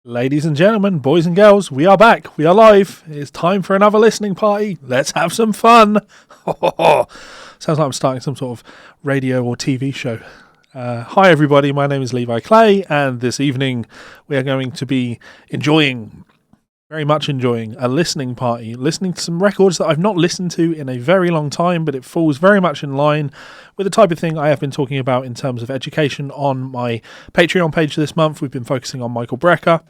Ladies and gentlemen, boys and girls, we are back. We are live. It's time for another listening party. Let's have some fun. Sounds like I'm starting some sort of radio or TV show. Hi everybody, my name is Levi Clay, and this evening we are going to be very much enjoying a listening party, listening to some records that I've not listened to in a very long time, but it falls very much in line with the type of thing I have been talking about in terms of education on my Patreon page this month. We've been focusing on Michael Brecker,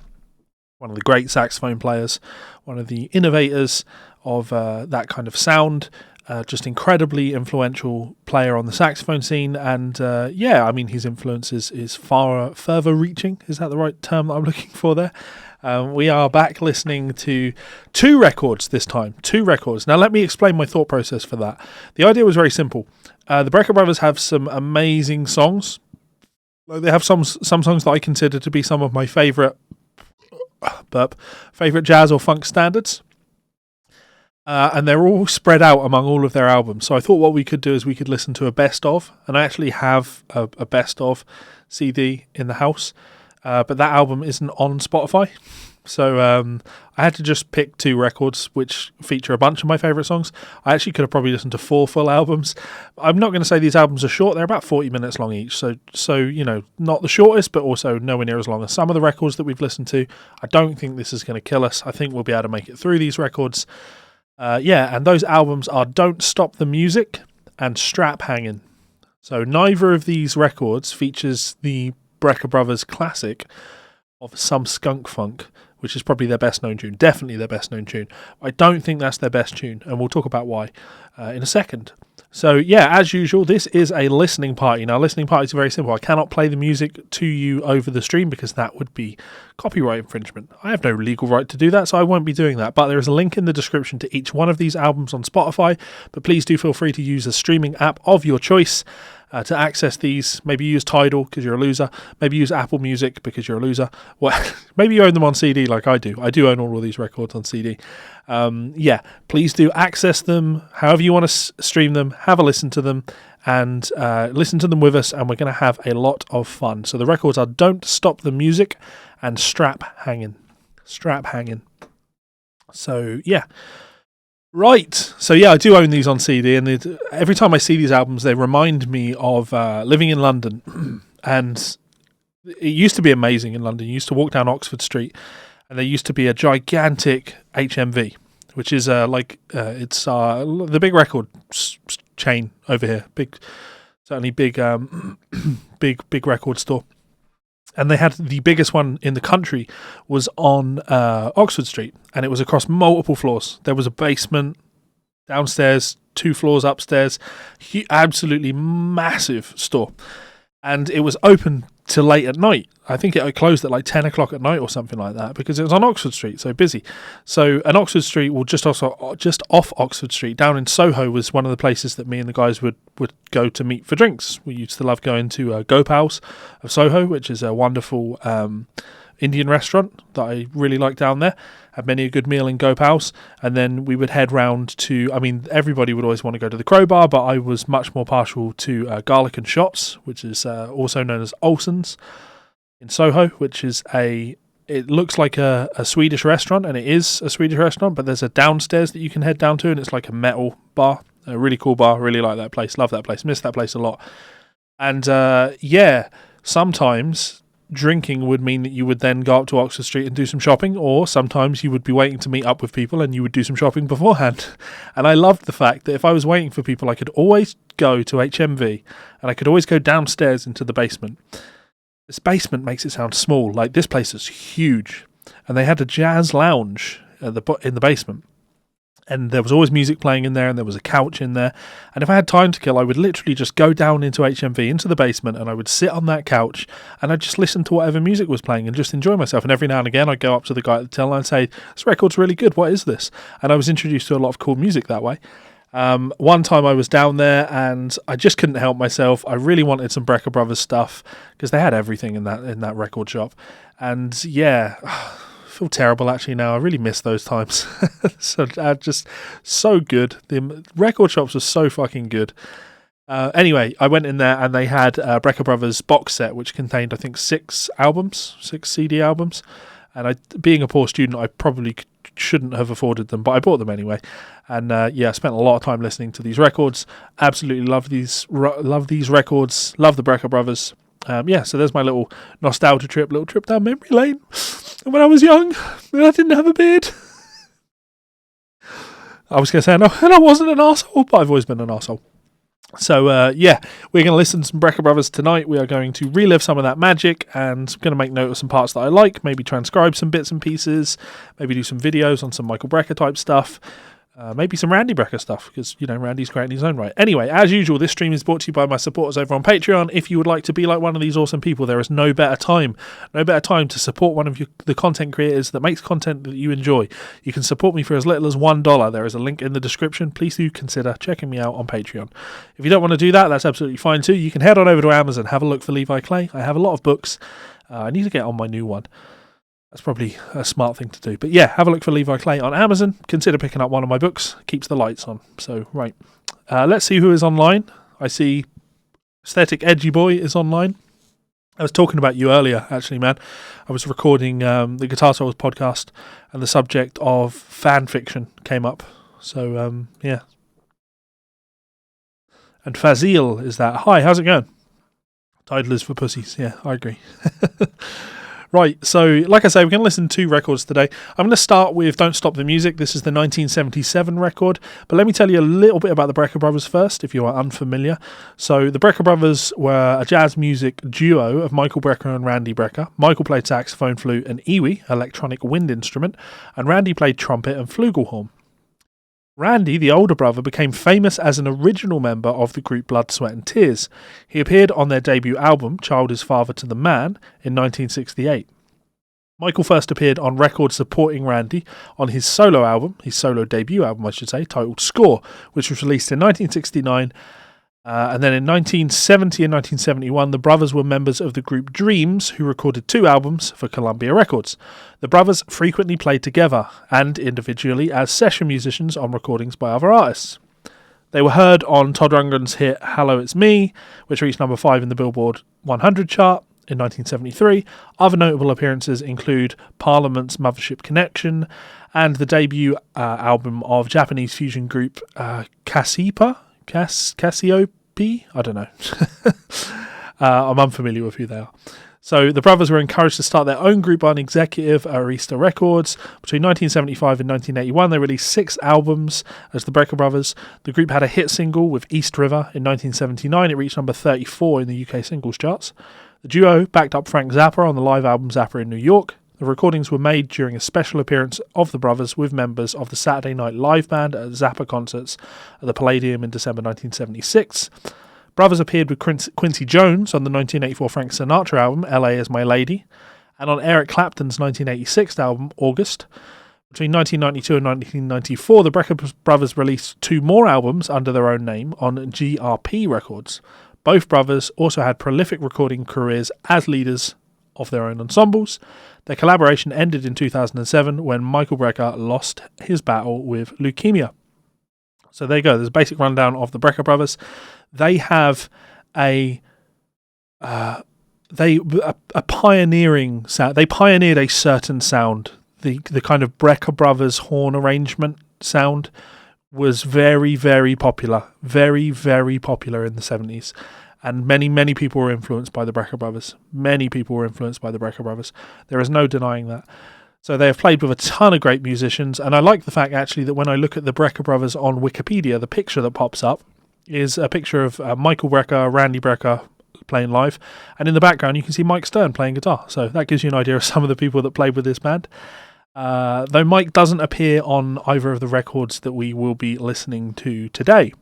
one of the great saxophone players, one of the innovators of that kind of sound, just incredibly influential player on the saxophone scene. And his influence is further reaching. Is that the right term that I'm looking for there? We are back listening to two records this time. Two records. Now, let me explain my thought process for that. The idea was very simple. The Brecker brothers have some amazing songs. They have some songs that I consider to be some of my favourite jazz or funk standards. And they're all spread out among all of their albums. So I thought what we could do is we could listen to a best of, and I actually have a best of CD in the house. But that album isn't on Spotify. So I had to just pick two records which feature a bunch of my favourite songs. I actually could have probably listened to 4 full albums. I'm not going to say these albums are short. They're about 40 minutes long each. So not the shortest, but also nowhere near as long as some of the records that we've listened to. I don't think this is going to kill us. I think we'll be able to make it through these records. And those albums are Don't Stop the Music and Straphangin. So neither of these records features the Brecker Brothers classic of Some Skunk Funk, which is probably their best known tune, definitely their best known tune. I don't think that's their best tune, and we'll talk about why in a second. So as usual, this is a listening party. Now, listening parties are very simple. I cannot play the music to you over the stream because that would be copyright infringement. I have no legal right to do that, so I won't be doing that. But there is a link in the description to each one of these albums on Spotify. But please do feel free to use a streaming app of your choice to access these. Maybe use Tidal because you're a loser. Maybe use Apple Music because you're a loser. Well, maybe you own them on CD like I do. I do own all of these records on CD. Please do access them however you want to stream them. Have a listen to them and listen to them with us, and we're going to have a lot of fun. So the records are Don't Stop the Music and Straphangin. So right. So I do own these on CD, and every time I see these albums, they remind me of living in London. And it used to be amazing in London. You used to walk down Oxford Street, and there used to be a gigantic HMV, which is it's the big record chain over here. Big record store. And they had the biggest one in the country was on Oxford Street, and it was across multiple floors. There was a basement downstairs, 2 floors upstairs, absolutely massive store. And it was open till late at night. I think it closed at like 10 o'clock at night or something like that because it was on Oxford Street, so busy. So, and Oxford Street, just off Oxford Street, down in Soho, was one of the places that me and the guys would go to meet for drinks. We used to love going to Gopal's of Soho, which is a wonderful Indian restaurant that I really like down there. Had many a good meal in Gopal's, and then we would head round to, everybody would always want to go to the Crowbar, but I was much more partial to Garlic and Shots, which is also known as Olsen's in Soho, which is it looks like a Swedish restaurant, and it is a Swedish restaurant, but there's a downstairs that you can head down to, and it's like a metal bar, a really cool bar. Really like that place, love that place, miss that place a lot. And sometimes drinking would mean that you would then go up to Oxford Street and do some shopping, or sometimes you would be waiting to meet up with people and you would do some shopping beforehand. And I loved the fact that if I was waiting for people, I could always go to HMV and I could always go downstairs into the basement. This basement makes it sound small. Like, this place is huge, and they had a jazz lounge in the basement. And there was always music playing in there, and there was a couch in there. And if I had time to kill, I would literally just go down into HMV, into the basement, and I would sit on that couch, and I'd just listen to whatever music was playing and just enjoy myself. And every now and again, I'd go up to the guy at the till and I'd say, "This record's really good. What is this?" And I was introduced to a lot of cool music that way. One time I was down there, and I just couldn't help myself. I really wanted some Brecker Brothers stuff, because they had everything in that record shop. And I feel terrible actually now. I really miss those times. Just so good. The record shops were so fucking good. Anyway, I went in there and they had Brecker Brothers box set, which contained, I think, 6 CD albums. And being a poor student, I probably shouldn't have afforded them, but I bought them anyway. And I spent a lot of time listening to these records. Absolutely love these records. Love the Brecker brothers. So there's my little nostalgia trip, little trip down memory lane. And when I was young, I didn't have a beard. I was going to say, no, and I wasn't an arsehole, but I've always been an arsehole. So, we're going to listen to some Brecker Brothers tonight. We are going to relive some of that magic, and I'm going to make note of some parts that I like, maybe transcribe some bits and pieces, maybe do some videos on some Michael Brecker type stuff. Maybe some Randy Brecker stuff, because, Randy's great in his own right. Anyway, as usual, this stream is brought to you by my supporters over on Patreon. If you would like to be like one of these awesome people, there is no better time to support one of the content creators that makes content that you enjoy. You can support me for as little as $1. There is a link in the description. Please do consider checking me out on Patreon. If you don't want to do that, that's absolutely fine too. You can head on over to Amazon, have a look for Levi Clay. I have a lot of books. I need to get on my new one. That's probably a smart thing to do. But yeah, have a look for Levi Clay on Amazon. Consider picking up one of my books. Keeps the lights on. So, right. Let's see who is online. I see Aesthetic Edgy Boy is online. I was talking about you earlier, actually, man. I was recording the Guitar Souls podcast, and the subject of fan fiction came up. So, yeah. And Fazil is that. Hi, how's it going? Title is for pussies. Yeah, I agree. Right, so like I say, we're going to listen to 2 records today. I'm going to start with Don't Stop the Music. This is the 1977 record. But let me tell you a little bit about the Brecker Brothers first, if you are unfamiliar. So the Brecker Brothers were a jazz music duo of Michael Brecker and Randy Brecker. Michael played saxophone, flute, and iwi, electronic wind instrument, and Randy played trumpet and flugelhorn. Randy, the older brother, became famous as an original member of the group Blood, Sweat and Tears. He appeared on their debut album, Child is Father to the Man, in 1968. Michael first appeared on record supporting Randy on his solo debut album, I should say, titled Score, which was released in 1969. And then in 1970 and 1971, the brothers were members of the group Dreams, who recorded 2 albums for Columbia Records. The brothers frequently played together and individually as session musicians on recordings by other artists. They were heard on Todd Rundgren's hit Hello It's Me, which reached number 5 in the Billboard 100 chart in 1973. Other notable appearances include Parliament's Mothership Connection and the debut album of Japanese fusion group Cassiope? I don't know. I'm unfamiliar with who they are. So the brothers were encouraged to start their own group by an executive at Arista Records. Between 1975 and 1981, they released 6 albums as the Brecker Brothers. The group had a hit single with East River in 1979. It reached number 34 in the UK singles charts. The duo backed up Frank Zappa on the live album Zappa in New York. The recordings were made during a special appearance of the brothers with members of the Saturday Night Live band at Zappa concerts at the Palladium in December 1976. Brothers appeared with Quincy Jones on the 1984 Frank Sinatra album LA Is My Lady, and on Eric Clapton's 1986 album August. Between 1992 and 1994, the Brecker brothers released 2 more albums under their own name on GRP Records. Both brothers also had prolific recording careers as leaders of their own ensembles. Their collaboration ended in 2007 when Michael Brecker lost his battle with leukemia. So there you go. There's a basic rundown of the Brecker brothers. They have a pioneering sound. They pioneered a certain sound. The kind of Brecker brothers horn arrangement sound was very, very popular. Very, very popular in the 70s. And many, many people were influenced by the Brecker brothers. Many people were influenced by the Brecker brothers. There is no denying that. So they have played with a ton of great musicians. And I like the fact, actually, that when I look at the Brecker brothers on Wikipedia, the picture that pops up is a picture of Michael Brecker, Randy Brecker playing live. And in the background, you can see Mike Stern playing guitar. So that gives you an idea of some of the people that played with this band. Though Mike doesn't appear on either of the records that we will be listening to today.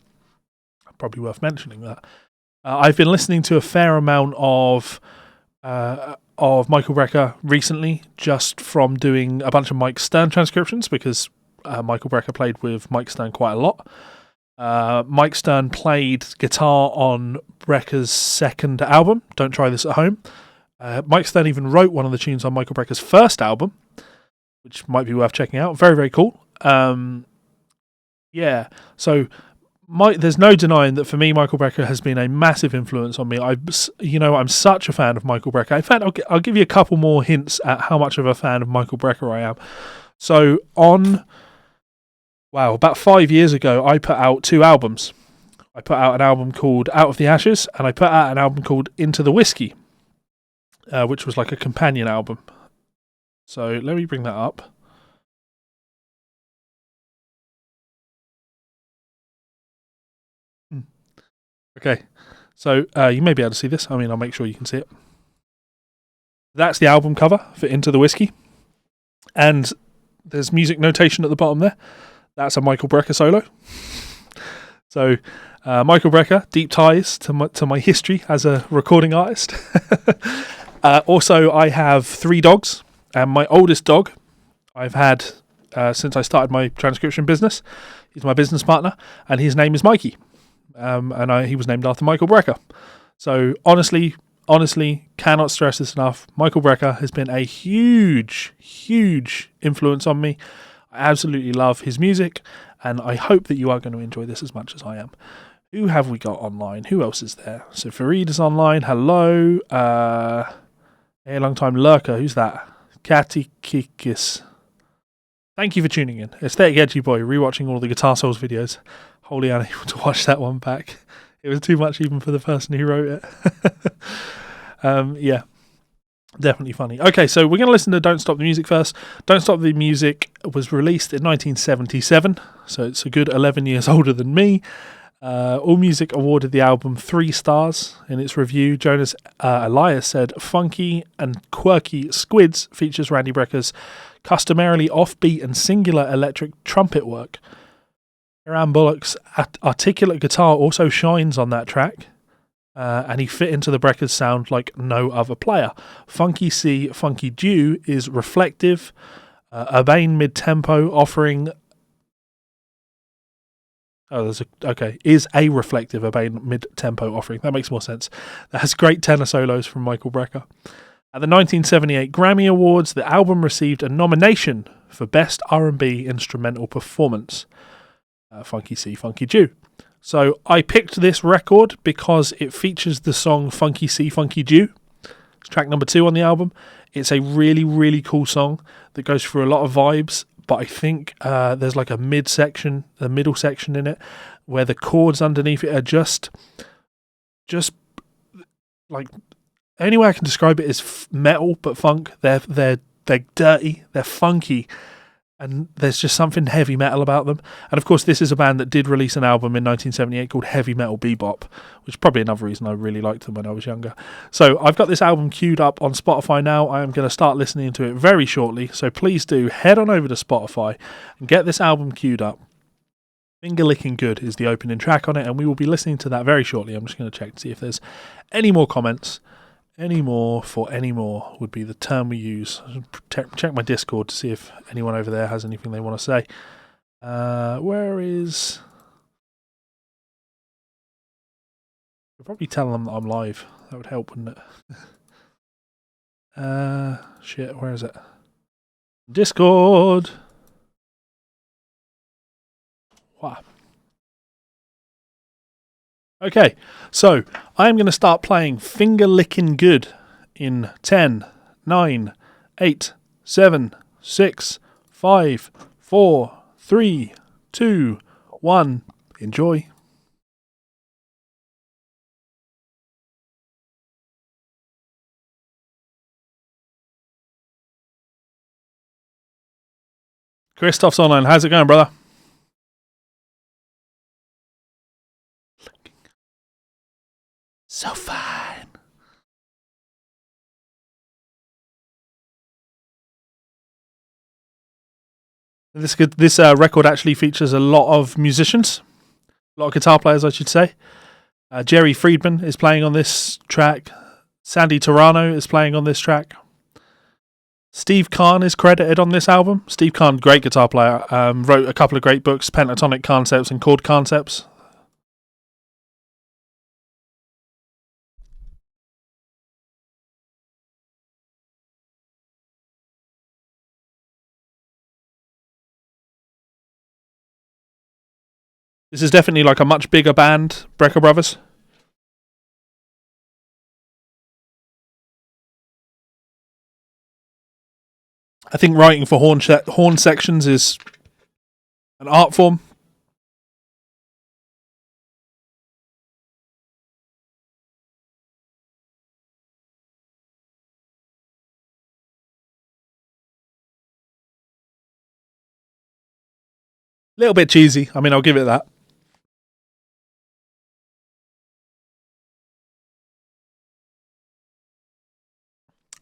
Probably worth mentioning that. I've been listening to a fair amount of Michael Brecker recently, just from doing a bunch of Mike Stern transcriptions, because Michael Brecker played with Mike Stern quite a lot. Mike Stern played guitar on Brecker's second album, Don't Try This at Home. Mike Stern even wrote one of the tunes on Michael Brecker's first album, which might be worth checking out. Very, very cool. So there's no denying that for me, Michael Brecker has been a massive influence on me. I'm such a fan of Michael Brecker. In fact, I'll give you a couple more hints at how much of a fan of Michael Brecker I am. So about 5 years ago, I put out 2 albums. I put out an album called Out of the Ashes, and I put out an album called Into the Whiskey, which was like a companion album. So let me bring that up. Okay, so you may be able to see this. I mean, I'll make sure you can see it. That's the album cover for Into the Whiskey. And there's music notation at the bottom there. That's a Michael Brecker solo. So Michael Brecker, deep ties to my history as a recording artist. Also, I have 3 dogs. And my oldest dog I've had since I started my transcription business. He's my business partner. And his name is Mikey. He was named after Michael Brecker. So honestly, cannot stress this enough. Michael Brecker has been a huge, huge influence on me. I absolutely love his music, and I hope that you are going to enjoy this as much as I am. Who have we got online? Who else is there? So Fareed is online. Hello. A long time lurker. Who's that? Catty Kikis. Thank you for tuning in. Aesthetic Edgy Boy, rewatching all the Guitar Souls videos. Wholly unable to watch that one back. It was too much even for the person who wrote it. Yeah, definitely funny. Okay, so we're going to listen to Don't Stop the Music first. Don't Stop the Music was released in 1977, so it's a good 11 years older than me. AllMusic awarded the album 3 stars in its review. Jonas Elias said, "Funky and quirky Squids features Randy Brecker's customarily offbeat and singular electric trumpet work. Aaron Bullock's articulate guitar also shines on that track, and he fit into the Breckers' sound like no other player. Funky C, Funky Dew is reflective, urbane mid-tempo, offering... is a reflective, urbane mid-tempo offering. That makes more sense. That has great tenor solos from Michael Brecker. At the 1978 Grammy Awards, the album received a nomination for Best R&B Instrumental Performance. Funky C, Funky Dew. So I picked this record because it features the song Funky C, Funky Dew. It's track number 2 on the album. It's a really, really cool song that goes through a lot of vibes, but I think there's like a middle section in it where the chords underneath it are just like, any way I can describe it is metal but funk. They're dirty, they're funky, and there's just something heavy metal about them. And of course, this is a band that did release an album in 1978 called Heavy Metal Bebop, which is probably another reason I really liked them when I was younger. So I've got this album queued up on Spotify now. I am going to start listening to it very shortly. So please do head on over to Spotify and get this album queued up. Finger Licking Good is the opening track on it, and we will be listening to that very shortly. I'm just going to check to see if there's any more comments. Any more would be the term we use. Check my Discord to see if anyone over there has anything they want to say. Where is... I'll probably tell them that I'm live. That would help, wouldn't it? Shit, where is it? Discord! Wow. Okay, so I am going to start playing Finger Licking Good in 10, 9, 8, 7, 6, 5, 4, 3, 2, 1. Enjoy. Christoph's online. How's it going, brother? So fine. This record actually features a lot of musicians, a lot of guitar players, I should say. Jerry Friedman is playing on this track. Sandy Torano is playing on this track. Steve Kahn is credited on this album. Steve Kahn, great guitar player, wrote a couple of great books, Pentatonic Concepts and Chord Concepts. This is definitely like a much bigger band, Brecker Brothers. I think writing for horn sections is an art form. A little bit cheesy. I mean, I'll give it that.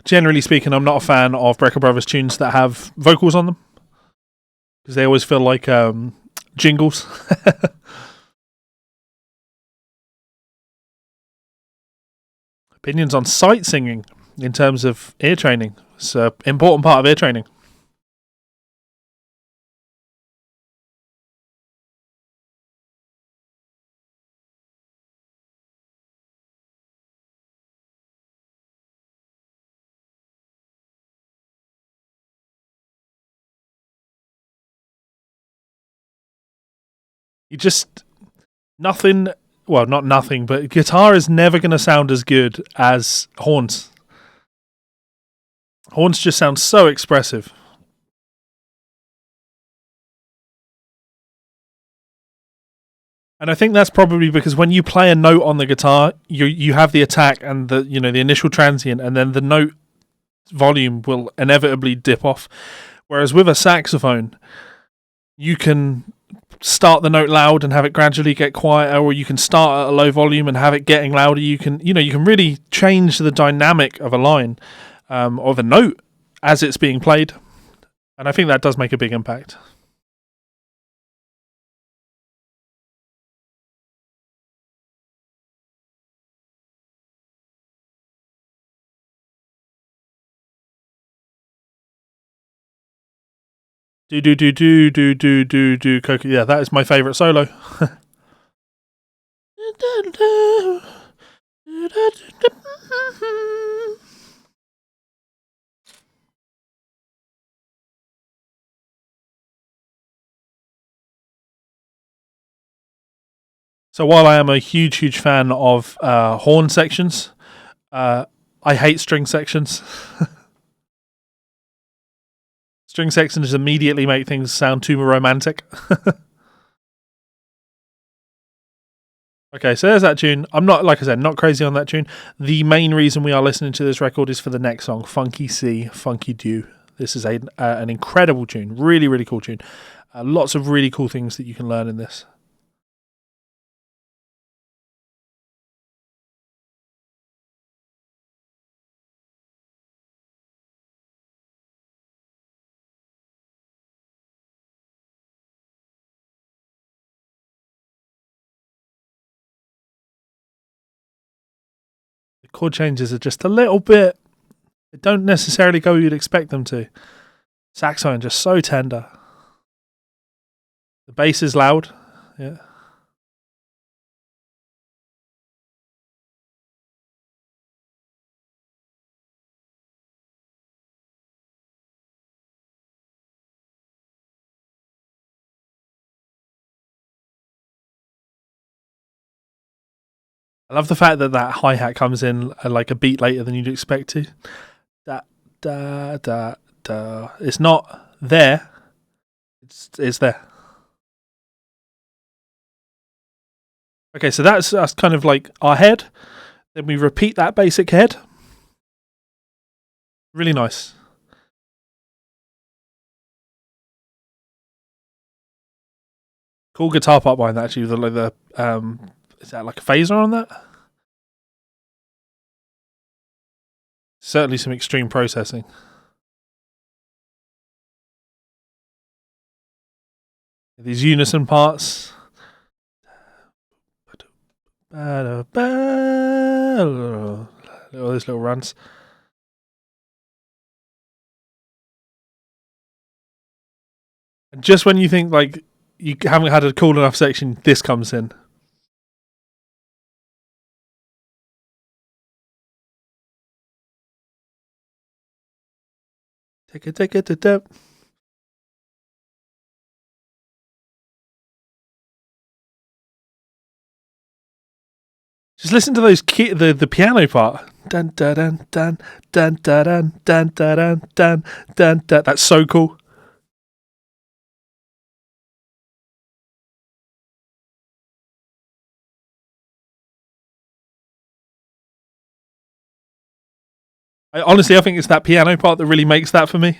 Generally speaking, I'm not a fan of Brecker Brothers tunes that have vocals on them because they always feel like jingles. Opinions on sight singing in terms of ear training. It's an important part of ear training. You just nothing. Well, not nothing, but guitar is never going to sound as good as horns. Horns just sound so expressive. And I think that's probably because when you play a note on the guitar, you have the attack and the initial transient, and then the note volume will inevitably dip off. Whereas with a saxophone, you can start the note loud and have it gradually get quieter, or you can start at a low volume and have it getting louder. You can really change the dynamic of a line, of a note as it's being played, and I think that does make a big impact. Do Coco. Yeah, that is my favourite solo. So while I am a huge fan of horn sections, I hate string sections. String sections immediately make things sound too romantic. Okay, so there's that tune. I'm not, like I said, not crazy on that tune. The main reason we are listening to this record is for the next song, Funky C, Funky Dew. This is an incredible tune, really cool tune. Lots of really cool things that you can learn in this. The chord changes are just a little bit. They don't necessarily go where you'd expect them to. Saxophone just so tender. The bass is loud. Yeah. I love the fact that hi-hat comes in like a beat later than you'd expect to. Da da da da. It's not there. It's there. Okay, so that's kind of like our head. Then we repeat that basic head. Really nice. Cool guitar part behind that actually. Is that like a phaser on that? Certainly some extreme processing. These unison parts. All those little runs. And just when you think like you haven't had a cool enough section, this comes in. Take it. Just listen to those the piano part. Dun dun dun dun dun dun dun dun dun dun dun dun. That's so cool. Honestly, I think it's that piano part that really makes that for me.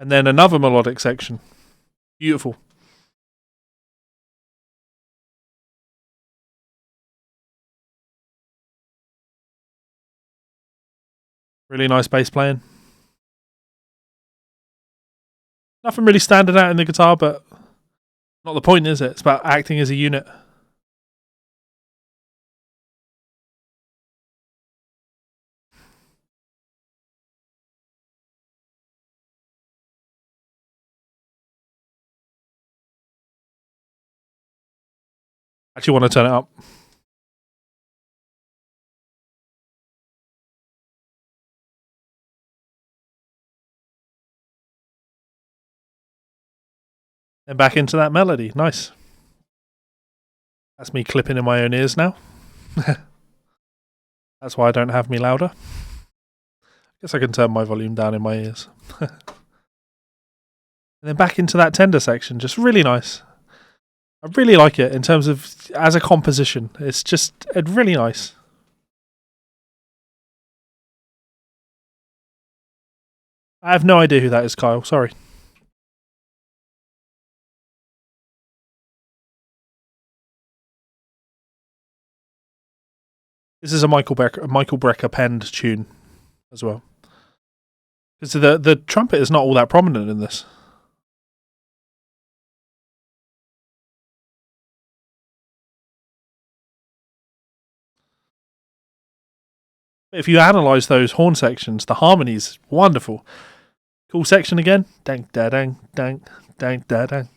And then another melodic section. Beautiful. Really nice bass playing. Nothing really standing out in the guitar, but not the point, is it? It's about acting as a unit. Actually want to turn it up. And back into that melody. Nice. That's me clipping in my own ears now. That's why I don't have me louder. Guess I can turn my volume down in my ears. And then back into that tender section. Just really nice. I really like it in terms of as a composition. It's just really nice. I have no idea who that is, Kyle. Sorry. This is a Michael Brecker penned tune as well. Because the trumpet is not all that prominent in this. If you analyse those horn sections, the harmony's wonderful. Cool section again. Dang da dang dang dang da dang.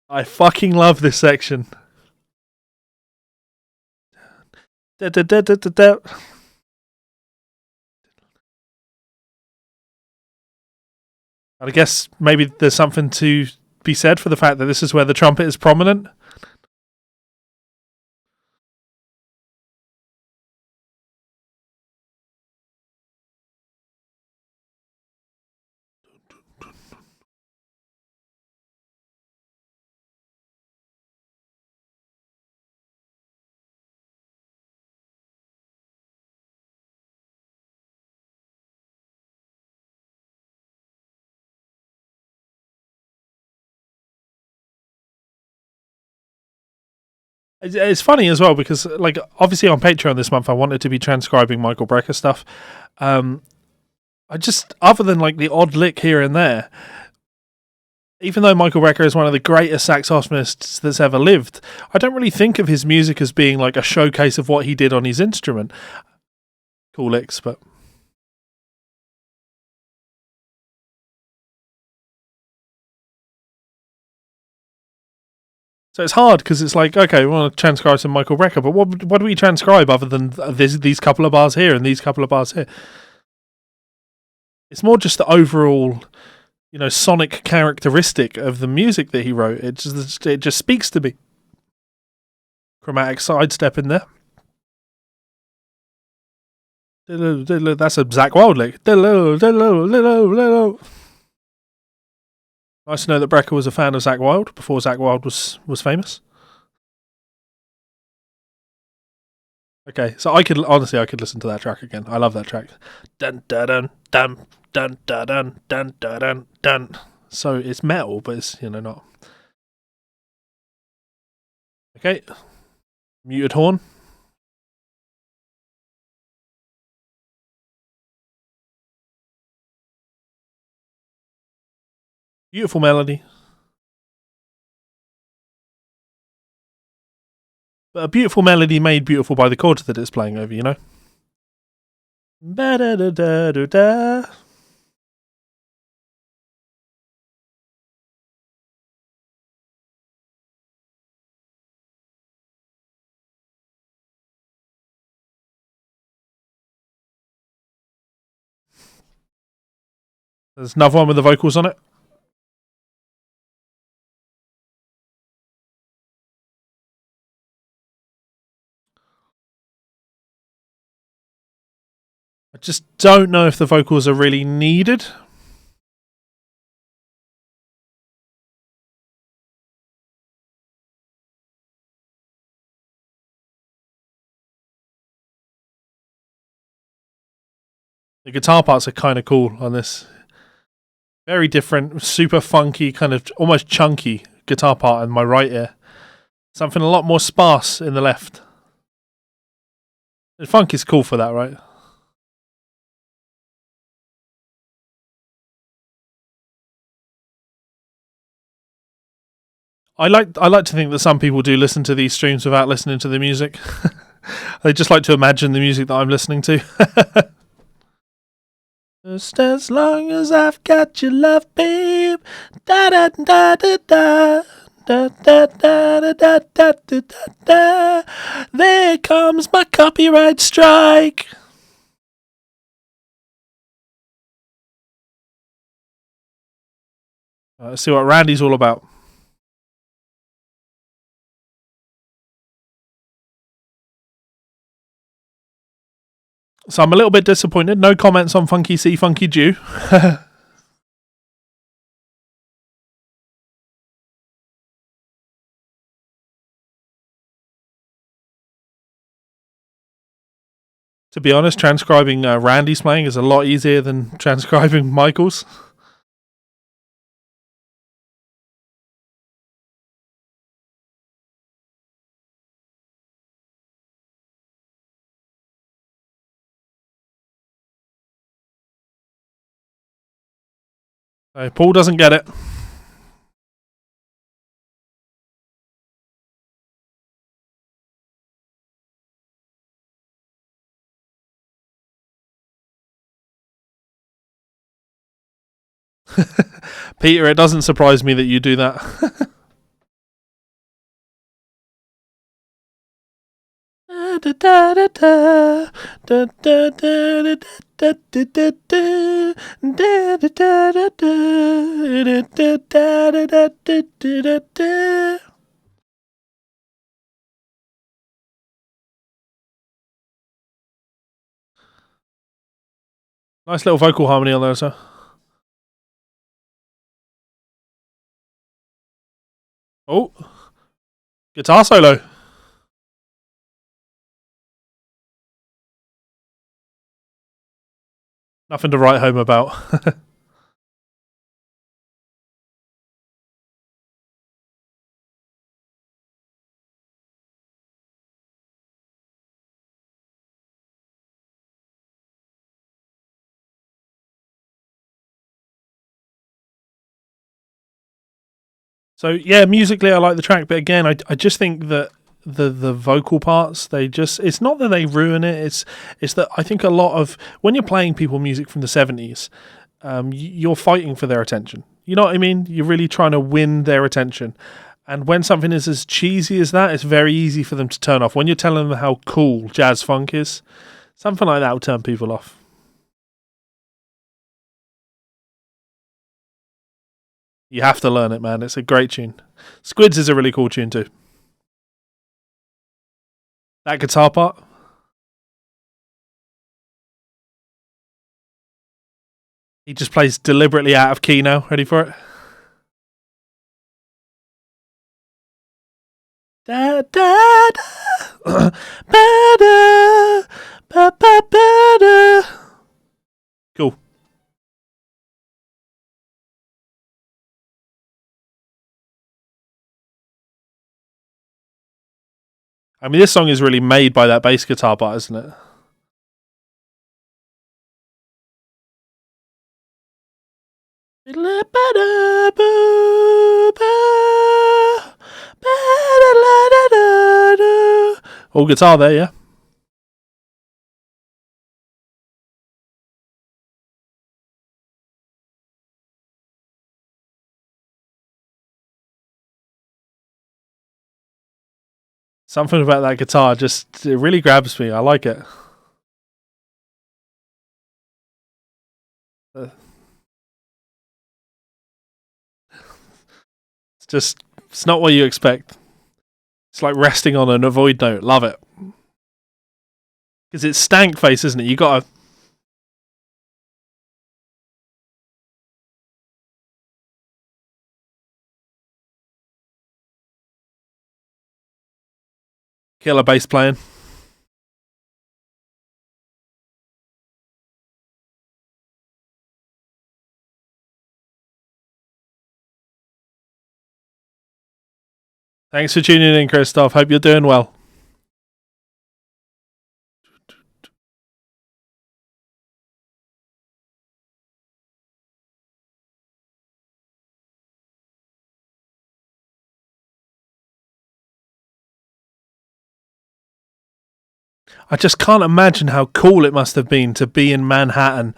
I fucking love this section. Da, da, da, da, da, da. I guess maybe there's something to be said for the fact that this is where the trumpet is prominent. It's funny as well because, like, obviously on Patreon this month I wanted to be transcribing Michael Brecker stuff. I just, other than like the odd lick here and there, even though Michael Brecker is one of the greatest saxophonists that's ever lived, I don't really think of his music as being like a showcase of what he did on his instrument. Cool licks, but so it's hard because it's like, okay, we want to transcribe some Michael Brecker, but what do we transcribe other than these couple of bars here and these couple of bars here? It's more just the overall, sonic characteristic of the music that he wrote. It just speaks to me. Chromatic sidestep in there. That's a Zakk Wylde lick. Nice to know that Brecker was a fan of Zakk Wylde before Zakk Wylde was famous. Okay, so I could listen to that track again. I love that track. Dun dun dun dun dun dun dun dun dun dun. So it's metal, but it's not. Okay, muted horn. Beautiful melody. But a beautiful melody made beautiful by the chords that it's playing over, Ba-da-da-da-da-da. There's another one with the vocals on it. I just don't know if the vocals are really needed. The guitar parts are kind of cool on this. Very different, super funky, kind of almost chunky guitar part in my right ear. Something a lot more sparse in the left. The funk is cool for that, right? I like to think that some people do listen to these streams without listening to the music. They just like to imagine the music that I'm listening to. Just as long as I've got your love, babe. Da da da da da. Da, da, da, da, da, da, da, da. There comes my copyright strike. Let's see what Randy's all about. So I'm a little bit disappointed. No comments on Funky C, Funky Jew. To be honest, transcribing Randy's playing is a lot easier than transcribing Michael's. So Paul doesn't get it. Peter, it doesn't surprise me that you do that. Nice little vocal harmony on there, sir. Oh, guitar solo. Nothing to write home about. So yeah, musically I like the track, but again, I just think that the vocal parts, it's not that they ruin it. It's that I think a lot of when you're playing people music from the 70s, you're fighting for their attention. You know what I mean? You're really trying to win their attention. And when something is as cheesy as that, it's very easy for them to turn off. When you're telling them how cool jazz funk is, something like that will turn people off. You have to learn it, man. It's a great tune. Squids is a really cool tune too. That guitar part. He just plays deliberately out of key now. Ready for it? Da da da. Ba da. Ba ba ba da. Cool. I mean, this song is really made by that bass guitar part, isn't it? All guitar there, yeah. Something about that guitar it really grabs me. I like it. It's not what you expect. It's like resting on an avoid note. Love it. Because it's stank face, isn't it? You gotta Killer bass playing. Thanks for tuning in, Christoph. Hope you're doing well. I just can't imagine how cool it must have been to be in Manhattan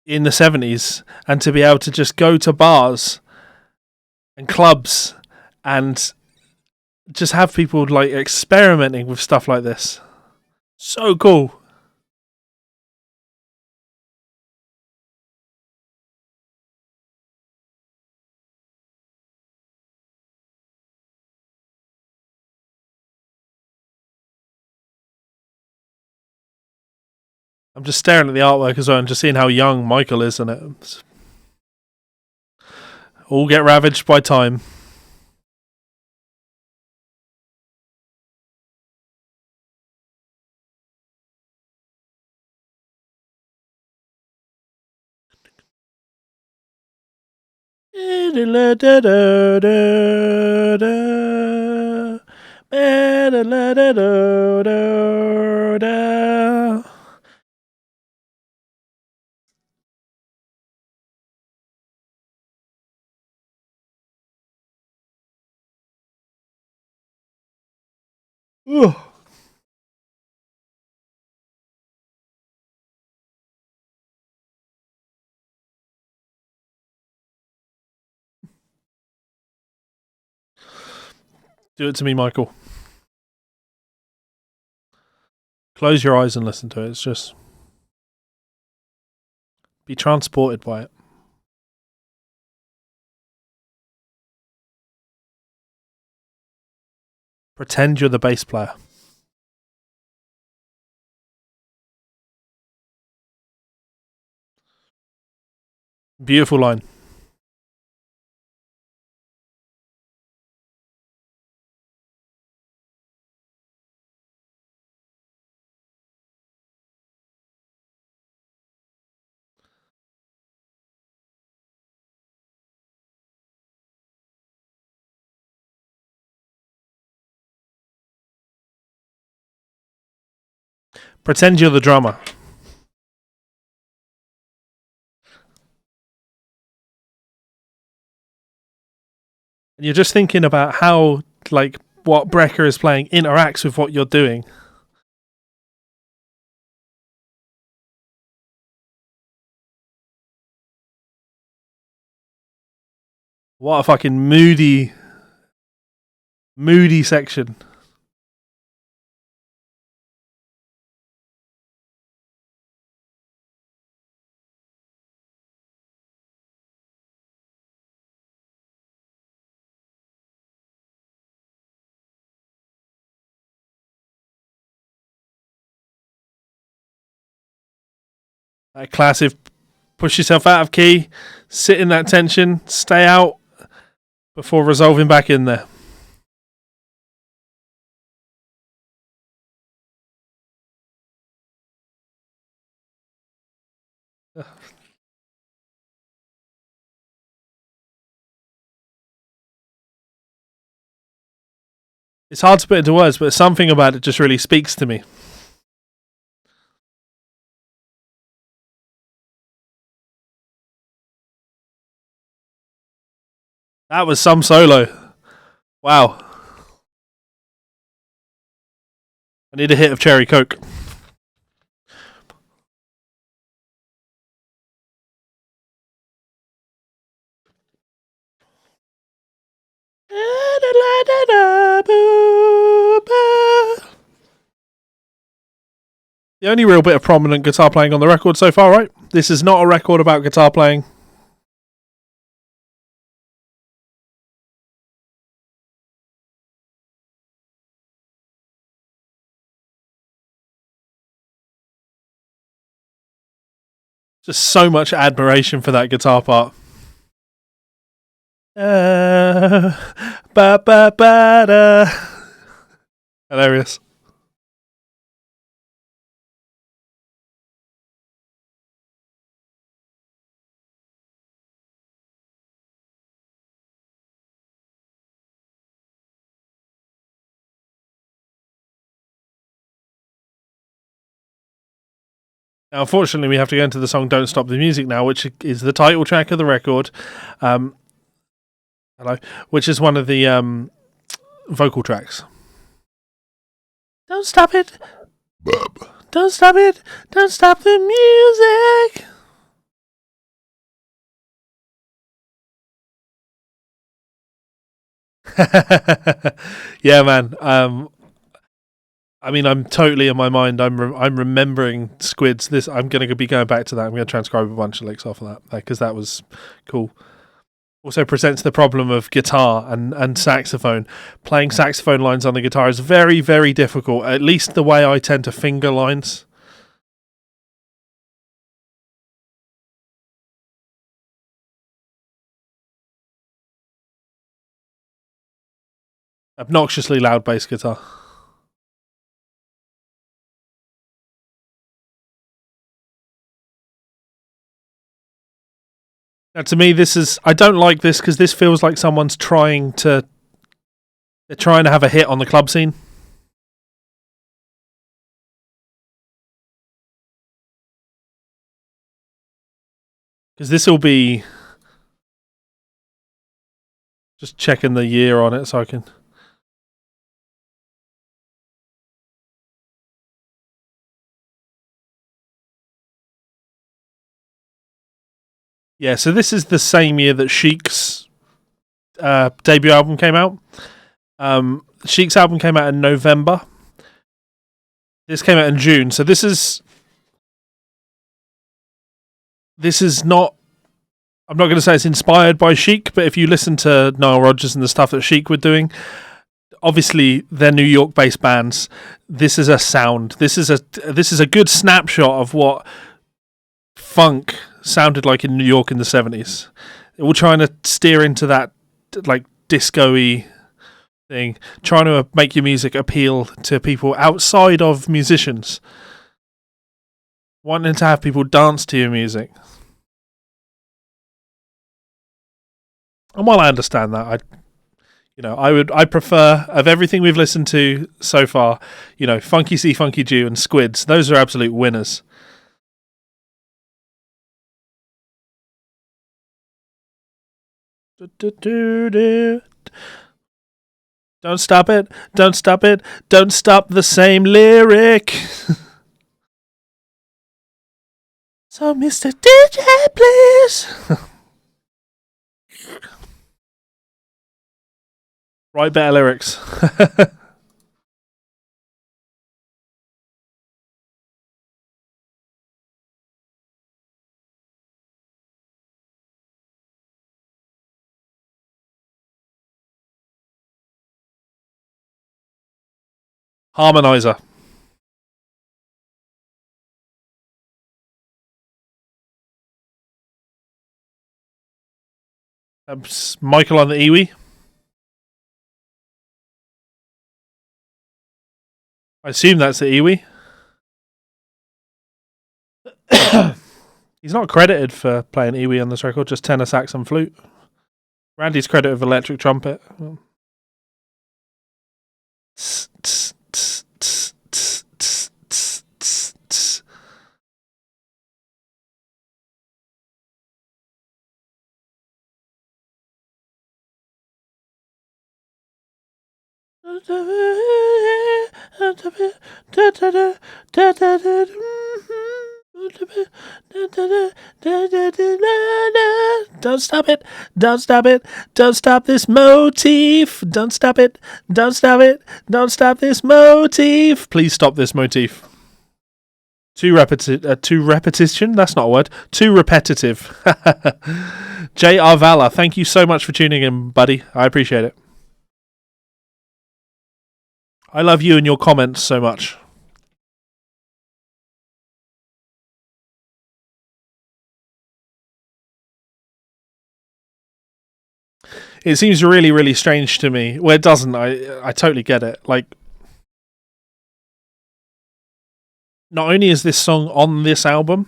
in the 70s and to be able to just go to bars and clubs and just have people like experimenting with stuff like this. So cool. I'm just staring at the artwork as well and just seeing how young Michael is in it. All get ravaged by time. Ugh. Do it to me, Michael. Close your eyes and listen to it. It's just be transported by it. Pretend you're the bass player. Beautiful line. Pretend you're the drummer. And you're just thinking about how, like, what Brecker is playing interacts with what you're doing. What a fucking moody section. That classic push yourself out of key, sit in that tension, stay out before resolving back in there. It's hard to put into words, but something about it just really speaks to me. That was some solo. Wow. I need a hit of cherry coke. The only real bit of prominent guitar playing on the record so far, right? This is not a record about guitar playing. Just so much admiration for that guitar part. Hilarious. Now, unfortunately, we have to go into the song "Don't Stop the Music" now, which is the title track of the record. Hello, which is one of the vocal tracks. Don't stop it. Don't stop it. Don't stop the music. Yeah, man. I mean, I'm totally in my mind. I'm remembering Squids. I'm going to be going back to that. I'm going to transcribe a bunch of licks off of that because that was cool. Also presents the problem of guitar and saxophone. Playing saxophone lines on the guitar is very, very difficult. At least the way I tend to finger lines. Obnoxiously loud bass guitar. Now, to me, I don't like this because this feels like someone's trying to have a hit on the club scene. Because this will be just checking the year on it so I can. Yeah, so this is the same year that Chic's debut album came out. Chic's album came out in November. This came out in June. So this is not. I'm not going to say it's inspired by Chic, but if you listen to Nile Rodgers and the stuff that Chic were doing, obviously they're New York-based bands. This is a sound. This is a good snapshot of what funk sounded like in New York in the 70s. We're trying to steer into that like disco-y thing, trying to make your music appeal to people outside of musicians, wanting to have people dance to your music. And while I understand that, I prefer, of everything we've listened to so far, Funky C, Funky Jew and Squids. Those are absolute winners. Don't stop it. Don't stop it. Don't stop the same lyric. So, Mr. DJ, please. Write better lyrics. Harmonizer. Michael on the Iwi. I assume that's the Iwi. He's not credited for playing Iwi on this record, just tenor sax and flute. Randy's credited with electric trumpet. Don't stop it. Don't stop it. Don't stop this motif. Don't stop it. Don't stop it. Don't stop this motif. Please stop this motif. Too repetition? That's not a word. Too repetitive. J.R. Valor, thank you so much for tuning in, buddy. I appreciate it. I love you and your comments so much. It seems really, really strange to me. Well, it doesn't. I totally get it. Like, not only is this song on this album,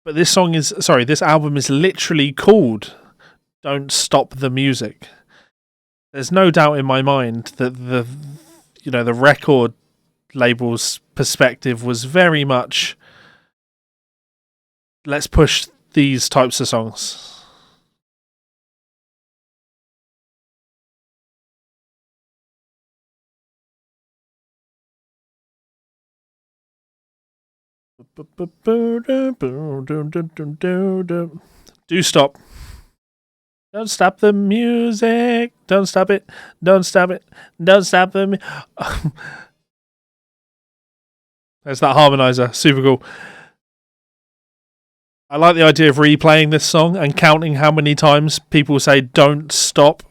but this album is literally called "Don't Stop the Music." There's no doubt in my mind that the record label's perspective was very much let's push these types of songs. Do stop. Don't stop the music. Don't stop it. Don't stop it. Don't stop the There's that harmonizer. Super cool. I like the idea of replaying this song and counting how many times people say don't stop.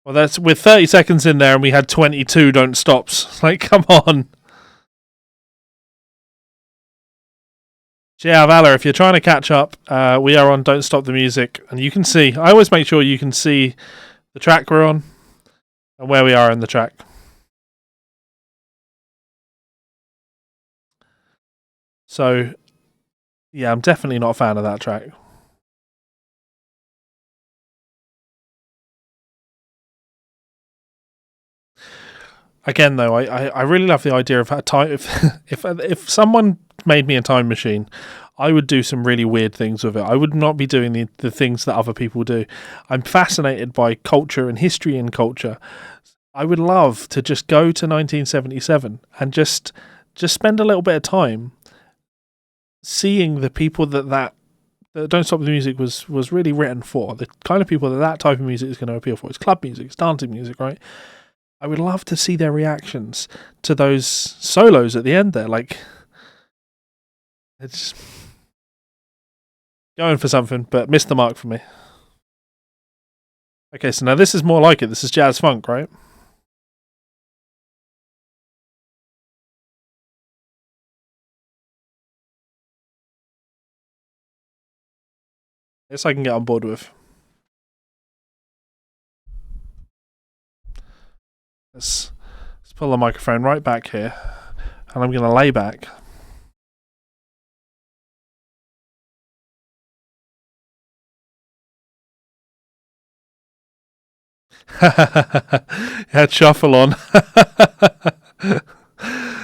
Well, that's with 30 seconds in there and we had 22 don't stops. Like, come on. Yeah, Valor, if you're trying to catch up, we are on Don't Stop the Music. And you can see, I always make sure you can see the track we're on and where we are in the track. So, yeah, I'm definitely not a fan of that track. Again, though, I really love the idea of how time. If someone made me a time machine, I would do some really weird things with it. I would not be doing the things that other people do. I'm fascinated by culture and history and culture. I would love to just go to 1977 and just spend a little bit of time seeing the people that Don't Stop the Music was really written for. The kind of people that type of music is going to appeal for. It's club music, it's dancing music, right? I would love to see their reactions to those solos at the end there. Like, it's going for something, but missed the mark for me. Okay, so now this is more like it. This is jazz funk, right? This I can get on board with. Let's pull the microphone right back here, and I'm going to lay back. Had shuffle on.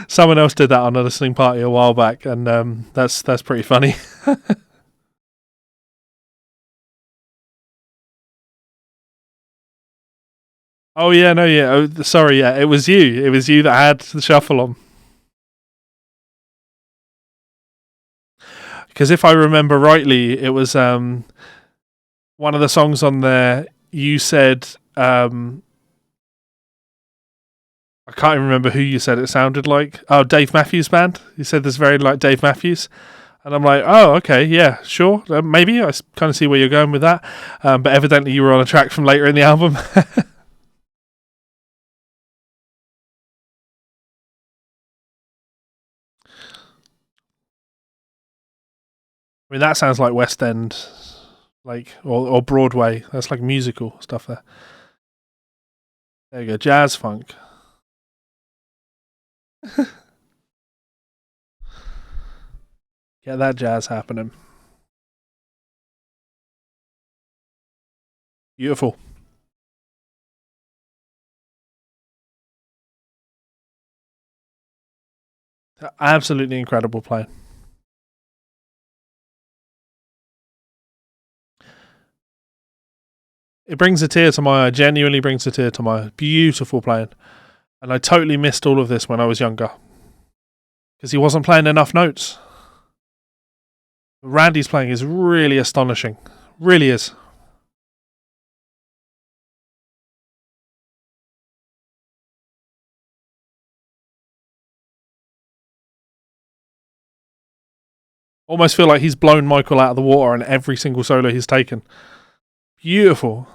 Someone else did that on a listening party a while back, and that's pretty funny. Oh yeah, no, yeah. Oh, sorry, yeah. It was you. It was you that had the shuffle on. Because if I remember rightly, it was one of the songs on there. You said I can't even remember who you said it sounded like. Oh, Dave Matthews Band. You said this very like Dave Matthews. And I'm like, oh, okay, yeah, sure, maybe. I kind of see where you're going with that. But evidently you were on a track from later in the album. I mean, that sounds like West End, like or Broadway. That's like musical stuff there. There you go, jazz funk. Get that jazz happening. Beautiful. Absolutely incredible play. It brings a tear to my eye. Genuinely brings a tear to my eye. Beautiful playing. And I totally missed all of this when I was younger. Because he wasn't playing enough notes. Randy's playing is really astonishing. Really is. Almost feel like he's blown Michael out of the water in every single solo he's taken. Beautiful.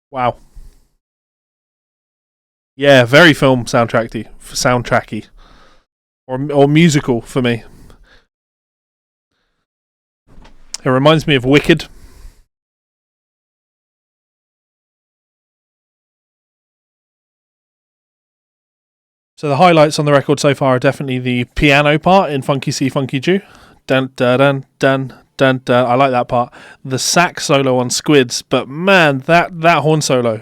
Wow. Yeah, very film soundtracky, or musical for me. It reminds me of Wicked. So the highlights on the record so far are definitely the piano part in Funky See Funky Jew. Dun dun dun dun dun dun. I like that part. The sax solo on Squids, but man, that horn solo,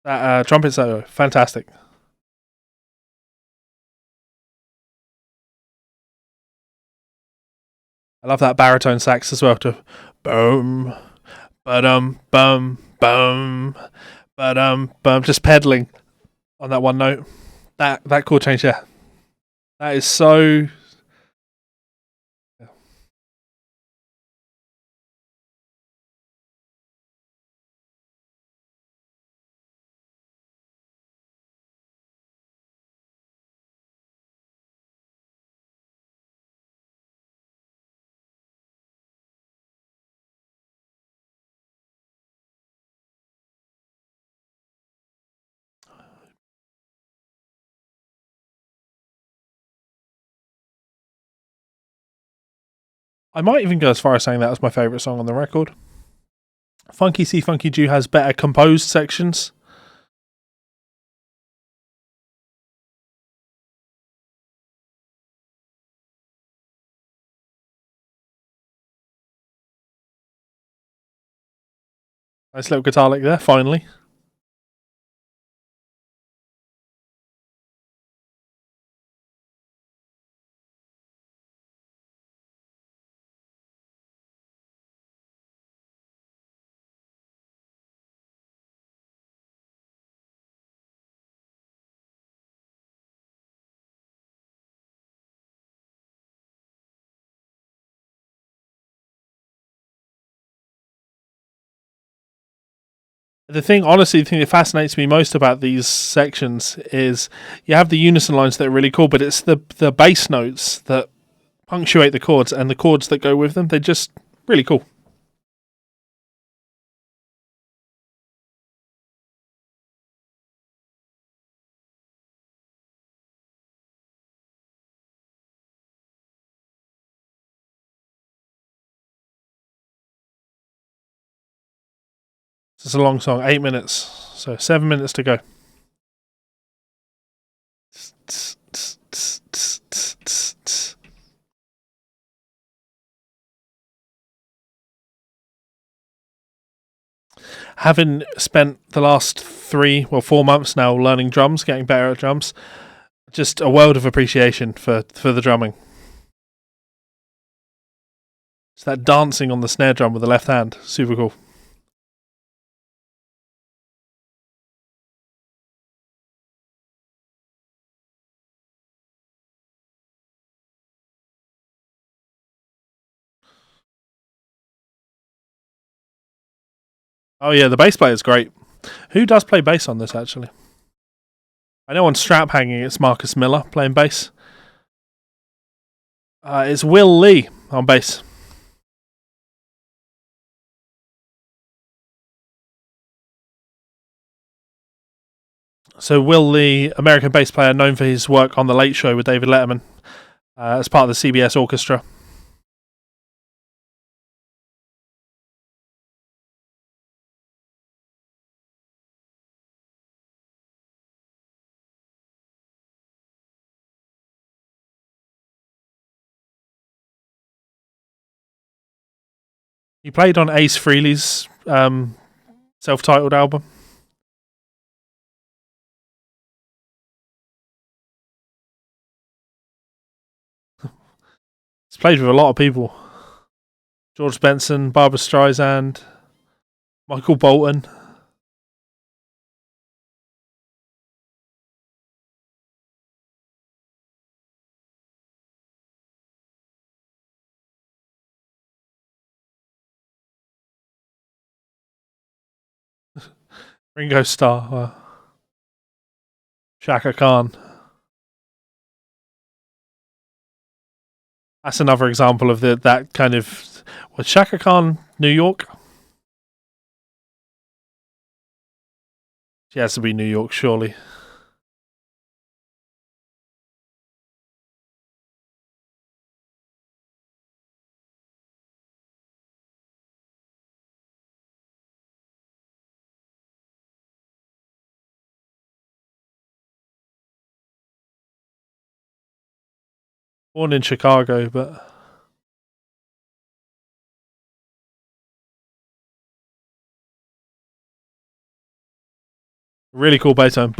that trumpet solo, fantastic. I love that baritone sax as well. To boom, bum, bum, just pedaling on that one note. That chord change, yeah, that is so. I might even go as far as saying that was my favourite song on the record. Funky See Funky Jew has better composed sections. Nice little guitar lick there, finally. The thing that fascinates me most about these sections is you have the unison lines that are really cool, but it's the bass notes that punctuate the chords and the chords that go with them. They're just really cool. It's a long song, 8 minutes, so 7 minutes to go. Having spent the last 4 months now learning drums, getting better at drums, just a world of appreciation for the drumming. It's that dancing on the snare drum with the left hand, super cool. Oh yeah, the bass player is great. Who does play bass on this actually? I know on Straphangin it's Marcus Miller playing bass. It's Will Lee on bass. So Will Lee, American bass player known for his work on The Late Show with David Letterman as part of the CBS Orchestra. He played on Ace Frehley's self-titled album. He's played with a lot of people. George Benson, Barbra Streisand, Michael Bolton. Ringo Starr. Shaka Khan. That's another example of that kind of... Was Shaka Khan New York? She has to be New York, surely. Born in Chicago, but really cool bass tone.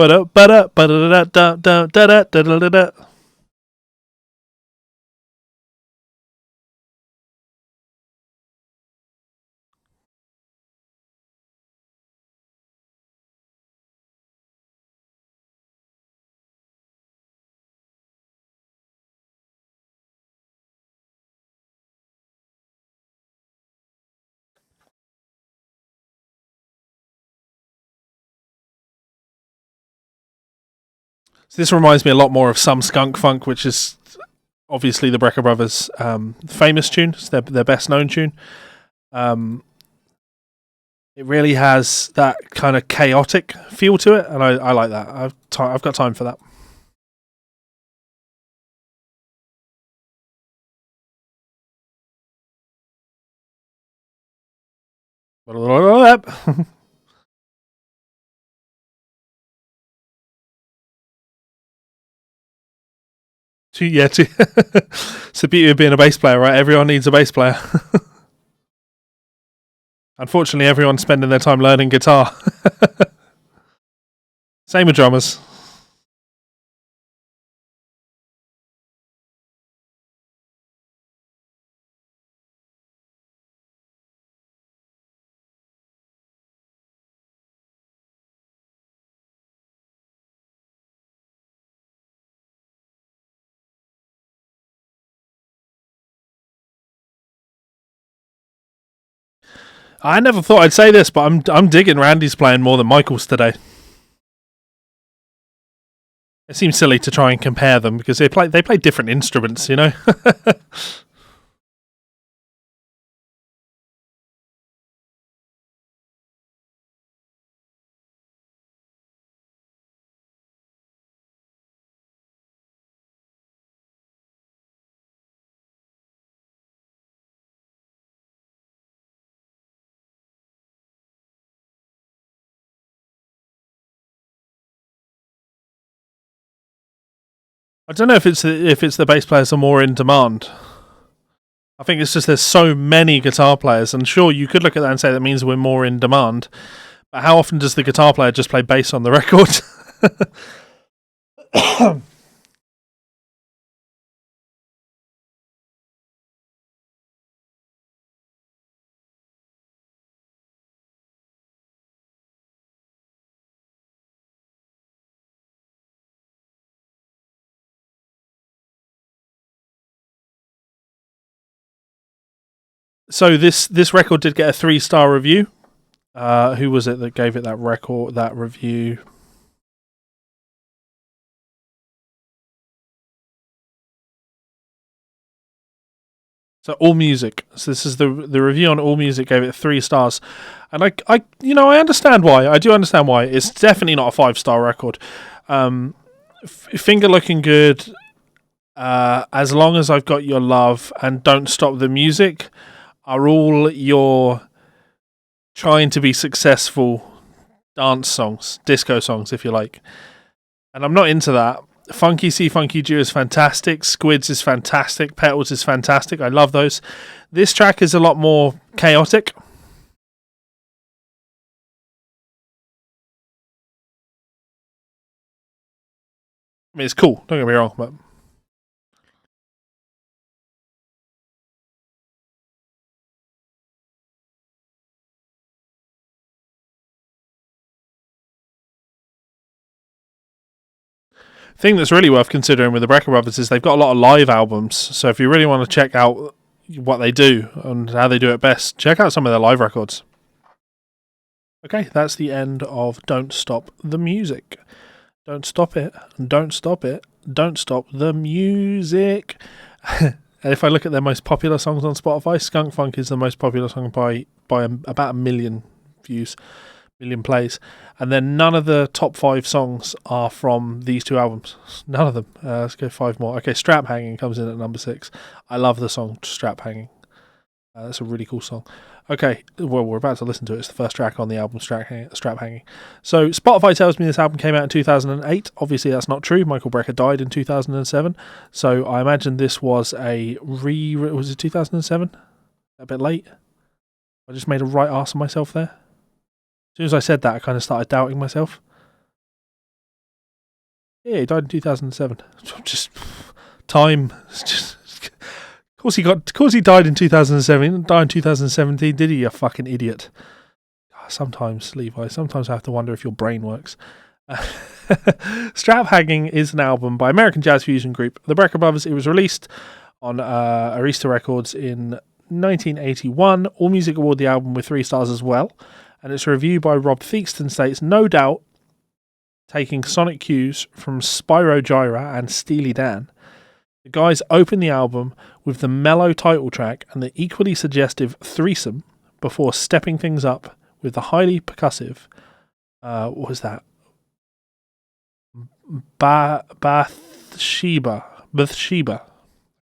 So this reminds me a lot more of Some Skunk Funk, which is obviously the Brecker Brothers' famous tune. It's their best known tune. It really has that kind of chaotic feel to it, and I like that. I've got time for that. It's the beauty of being a bass player, right? Everyone needs a bass player. Unfortunately, everyone's spending their time learning guitar. Same with drummers. I never thought I'd say this, but I'm digging Randy's playing more than Michael's today. It seems silly to try and compare them because they play different instruments, you know. I don't know if it's the bass players are more in demand. I think it's just there's so many guitar players, and sure, you could look at that and say that means we're more in demand. But how often does the guitar player just play bass on the record? So this record did get a 3-star review. Who was it that gave it that review? So All Music. So this is the review on All Music gave it 3 stars, and I understand why. I do understand why. It's definitely not a 5-star record. Finger Looking Good, As Long as I've Got Your Love, and Don't Stop the Music are all your trying to be successful dance songs, disco songs, if you like. And I'm not into that. Funky See Funky Do is fantastic. Squids is fantastic. Petals is fantastic. I love those. This track is a lot more chaotic. I mean, it's cool. Don't get me wrong, but thing that's really worth considering with the Brecker Brothers is they've got a lot of live albums. So if you really want to check out what they do and how they do it best, check out some of their live records. Okay, that's the end of Don't Stop the Music. Don't stop it. Don't stop it. Don't stop the music. And if I look at their most popular songs on Spotify, Skunk Funk is the most popular song by about 1 million views. Million plays, and then none of the top 5 songs are from these 2 albums. None of them. Let's go 5 more. Okay, Straphangin comes in at number 6. I love the song Straphangin. That's a really cool song. Okay, well, we're about to listen to it. It's the first track on the album, Straphangin. So, Spotify tells me this album came out in 2008. Obviously, that's not true. Michael Brecker died in 2007. So, I imagine this was was it 2007? A bit late? I just made a right arse of myself there. As soon as I said that, I kind of started doubting myself. Yeah, he died in 2007. Just time. It's just... Of course he died in 2007. He didn't die in 2017, did he, you fucking idiot? Sometimes, Levi, sometimes I have to wonder if your brain works. Straphangin is an album by American jazz fusion group the Brecker Brothers. It was released on Arista Records in 1981. AllMusic awarded the album with 3 stars as well. And its review by Rob Theakston states, no doubt taking sonic cues from Spyro Gyra and Steely Dan. The guys open the album with the mellow title track and the equally suggestive threesome before stepping things up with the highly percussive, what was that? Bathsheba. I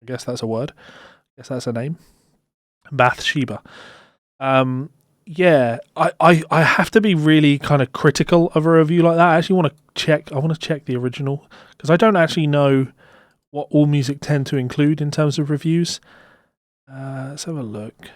guess that's a word. I guess that's a name. Bathsheba. Yeah, I have to be really kind of critical of a review like that. I actually want to check the original because I don't actually know what AllMusic tend to include in terms of reviews. Let's have a look.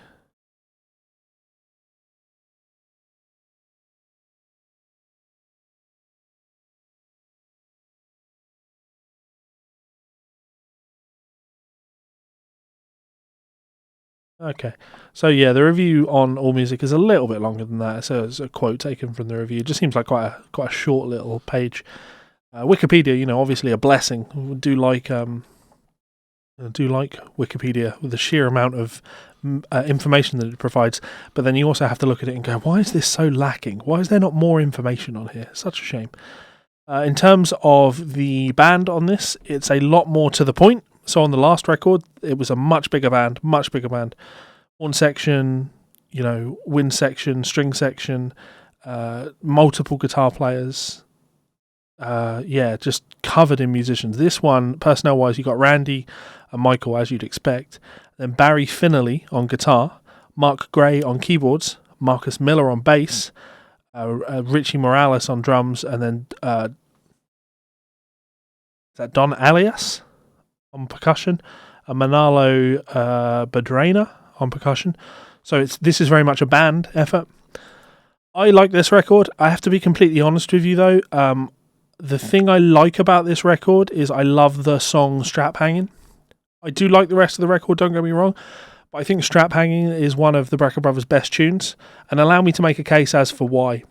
Okay, so yeah, the review on AllMusic is a little bit longer than that. So it's a quote taken from the review. It just seems like quite a short little page. Wikipedia, obviously a blessing. I do like Wikipedia with the sheer amount of information that it provides. But then you also have to look at it and go, why is this so lacking? Why is there not more information on here? Such a shame. In terms of the band on this, it's a lot more to the point. So on the last record, it was a much bigger band. Horn section, wind section, string section, multiple guitar players. Just covered in musicians. This one, personnel-wise, you got Randy and Michael, as you'd expect. Then Barry Finnerly on guitar, Mark Gray on keyboards, Marcus Miller on bass, Richie Morales on drums, and then is that Don Alias on percussion, and Manalo Badrana on percussion. So this is very much a band effort. I like this record. I have to be completely honest with you, though. The thing I like about this record is I love the song Straphangin. I do like the rest of the record, don't get me wrong, but I think Straphangin is one of the Brecker Brothers' best tunes, and allow me to make a case as for why.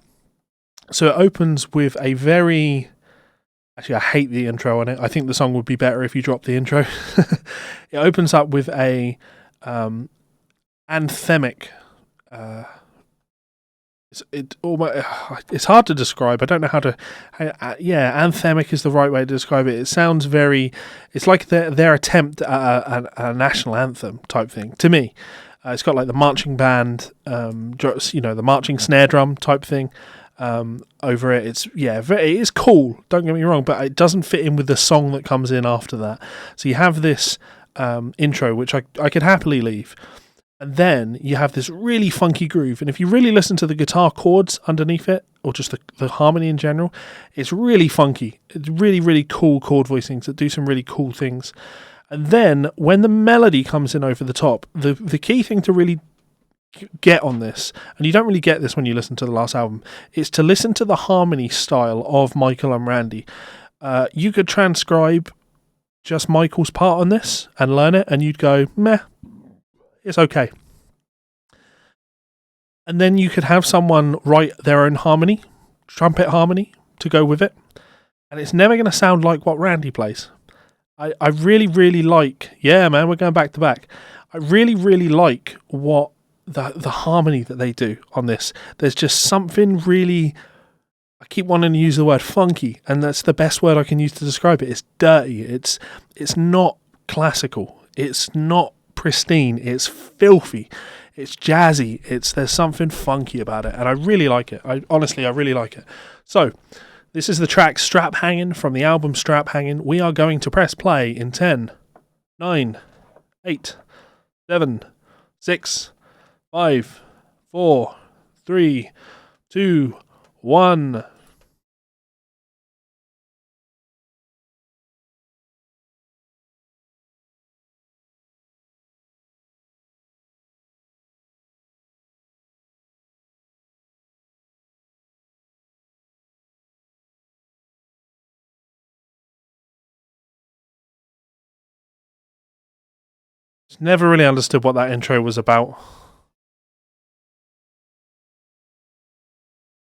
So it opens with a very... Actually, I hate the intro on it. I think the song would be better if you dropped the intro. It opens up with a anthemic... It's hard to describe. I don't know how to... anthemic is the right way to describe it. It sounds very... It's like their attempt at a national anthem type thing, to me. It's got like the marching band, the marching snare drum type thing over it. It is cool, don't get me wrong, but it doesn't fit in with the song that comes in after that. So you have this intro, which I could happily leave. And then you have this really funky groove. And if you really listen to the guitar chords underneath it, or just the harmony in general, it's really funky. It's really, really cool chord voicings that do some really cool things. And then when the melody comes in over the top, the key thing to really get on this, and you don't really get this when you listen to the last album, is to listen to the harmony style of Michael and Randy. You could transcribe just Michael's part on this and learn it, and you'd go, meh. It's okay. And then you could have someone write their own harmony, trumpet harmony, to go with it. And it's never going to sound like what Randy plays. I really, really like... Yeah, man, we're going back to back. I really, really like what the harmony that they do on this. There's just something really... I keep wanting to use the word funky, and that's the best word I can use to describe it. It's dirty. It's not classical. It's not pristine. It's filthy. It's jazzy. There's something funky about it, and I really like it. I really like it. So this is the track Straphangin from the album Straphangin. We are going to press play in 10, 9, 8, 7, 6, 5, 4, 3, 2, 1. Never really understood what that intro was about.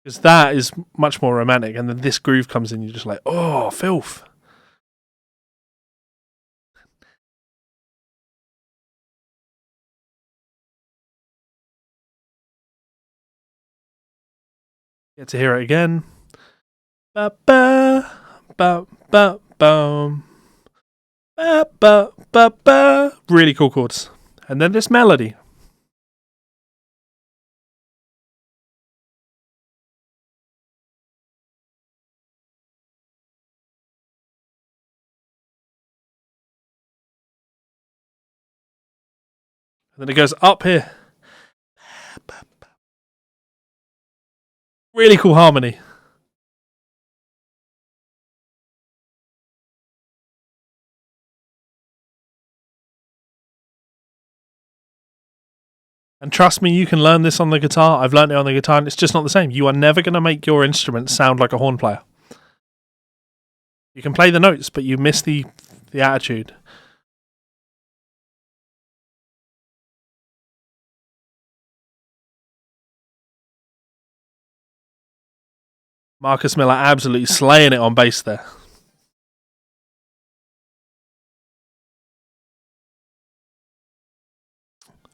Because that is much more romantic, and then this groove comes in, you're just like, oh, filth. Get to hear it again. Ba ba ba ba bum. Ba ba ba ba. Really cool chords. And then this melody. And then it goes up here. Really cool harmony. And trust me, you can learn this on the guitar. I've learned it on the guitar, and it's just not the same. You are never going to make your instrument sound like a horn player. You can play the notes, but you miss the attitude. Marcus Miller absolutely slaying it on bass there.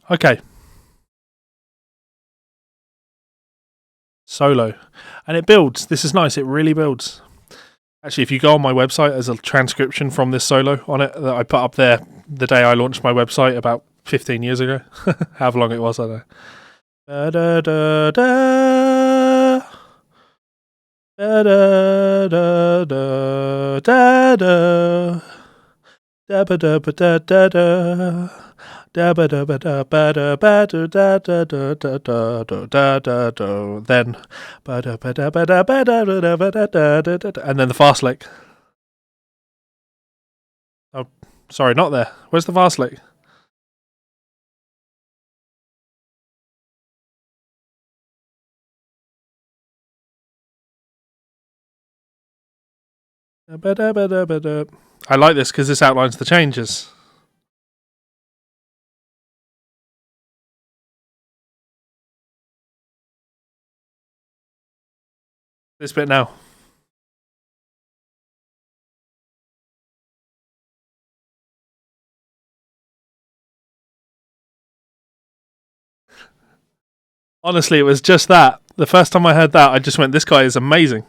Okay. Solo. And it builds. This is nice. It really builds. Actually, if you go on my website, there's a transcription from this solo on it that I put up there the day I launched my website about 15 years ago. However long it was, I don't know. Da da da da. Da da da da da da. Da ba da ba da da da. Da ba da ba da ba da ba da da da da da da da da da. Then ba da ba da ba da ba da da ba da da da da. And then the fast lick. Oh, sorry, not there. Where's the fast lick? I like this because this outlines the changes. This bit now. Honestly, it was just that. The first time I heard that, I just went, this guy is amazing.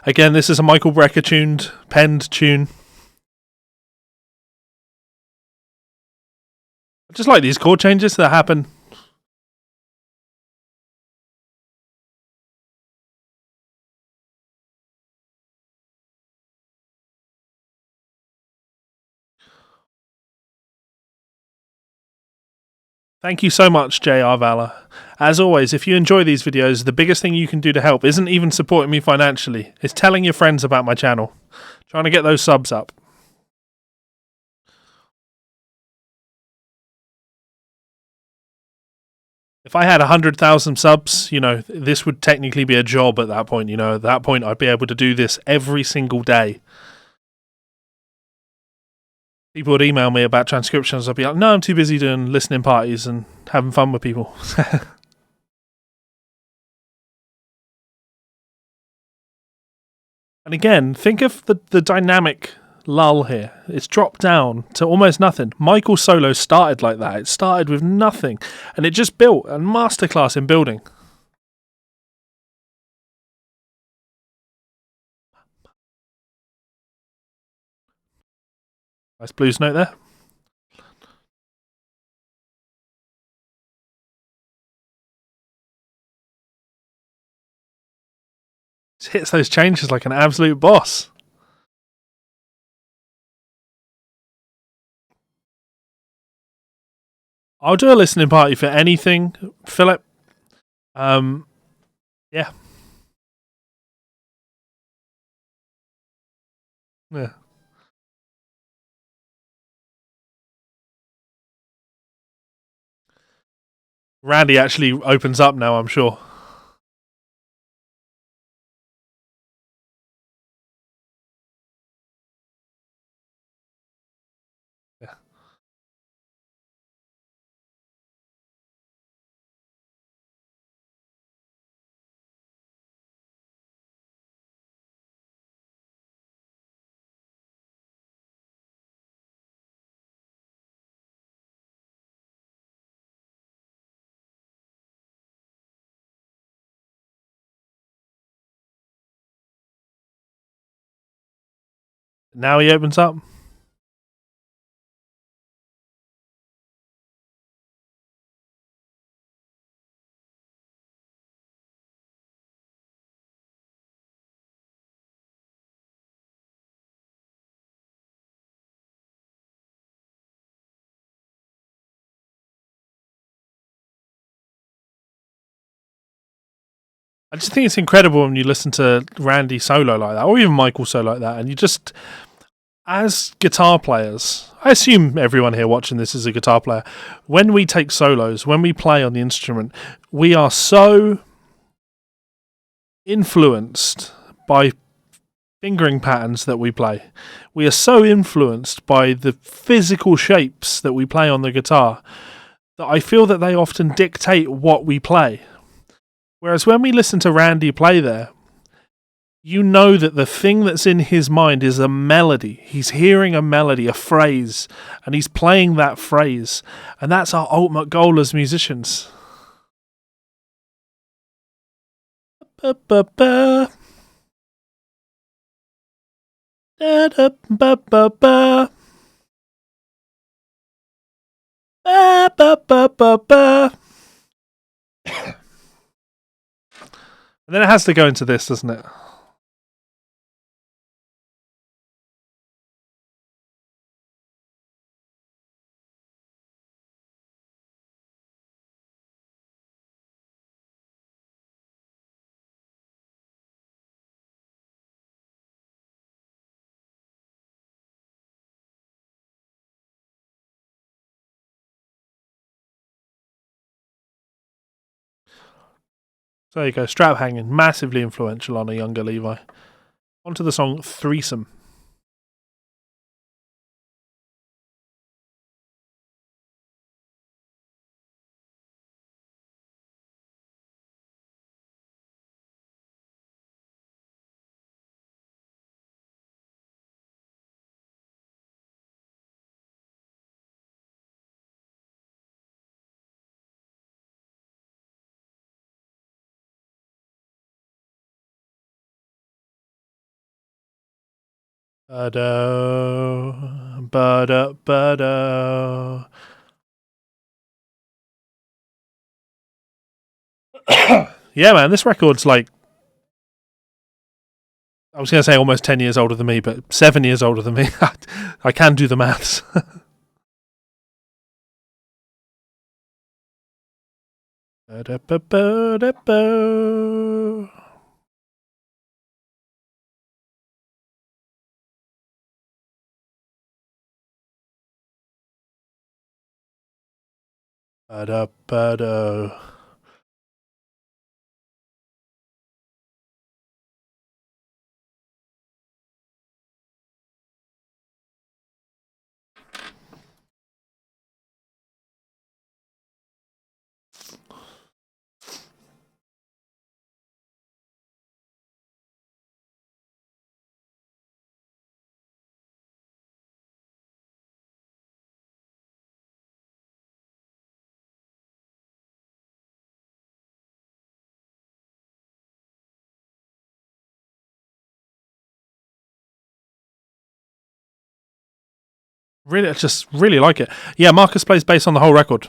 Again, this is a Michael Brecker tuned, penned tune. I just like these chord changes that happen. Thank you so much, JR Valor. As always, if you enjoy these videos, the biggest thing you can do to help isn't even supporting me financially, it's telling your friends about my channel. Trying to get those subs up. If I had 100,000 subs, this would technically be a job at that point. At that point, I'd be able to do this every single day. People would email me about transcriptions. I'd be like, no, I'm too busy doing listening parties and having fun with people. And again, think of the dynamic lull here. It's dropped down to almost nothing. Michael's solo started like that. It started with nothing, and it just built a masterclass in building. Nice blues note there. Just hits those changes like an absolute boss. I'll do a listening party for anything, Philip. Yeah. Yeah. Randy actually opens up now, I'm sure. Yeah. Now he opens up. I just think it's incredible when you listen to Randy solo like that, or even Michael solo like that, and you just, as guitar players, I assume everyone here watching this is a guitar player. When we take solos, when we play on the instrument, we are so influenced by fingering patterns that we play. We are so influenced by the physical shapes that we play on the guitar that I feel that they often dictate what we play. Whereas when we listen to Randy play there, you know that the thing that's in his mind is a melody. He's hearing a melody, a phrase, and he's playing that phrase. And that's our ultimate goal as musicians. Ba-ba-ba. Da-da-ba-ba-ba. Ba-ba-ba-ba-ba. And then it has to go into this, doesn't it? So there you go, Straphangin, massively influential on a younger Levi. On to the song Threesome. Ba-do, ba-do, ba-do. Yeah, man, this record's like, I was going to say almost 10 years older than me, but 7 years older than me. I can do the maths. Ba-da-ba-ba-da-ba. Ba-da-ba-do. Really, I just really like it. Yeah, Marcus plays bass on the whole record.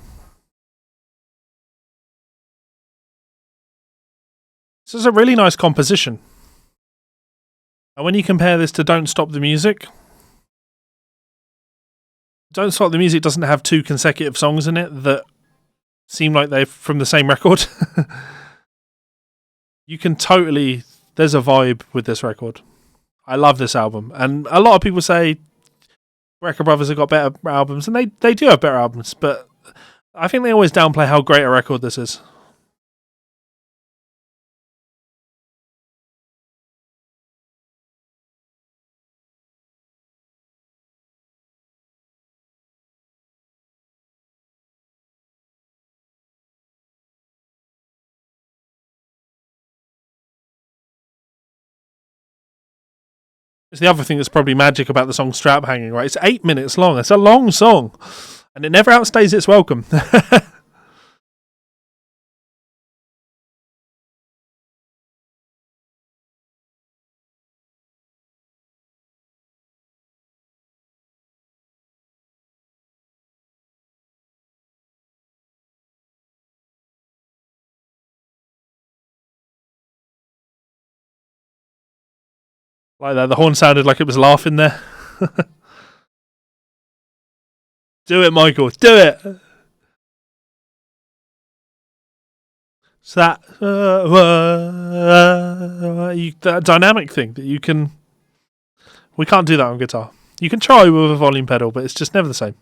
This is a really nice composition. And when you compare this to Don't Stop the Music, Don't Stop the Music doesn't have 2 consecutive songs in it that seem like they're from the same record. You can totally... There's a vibe with this record. I love this album. And a lot of people say Brecker Brothers have got better albums, and they do have better albums, but I think they always downplay how great a record this is. It's the other thing that's probably magic about the song Straphangin, right? It's 8 minutes long. It's a long song, and it never outstays its welcome. Like that, the horn sounded like it was laughing there. Do it, Michael. Do it. It's that that dynamic thing that you can... We can't do that on guitar. You can try with a volume pedal, but it's just never the same.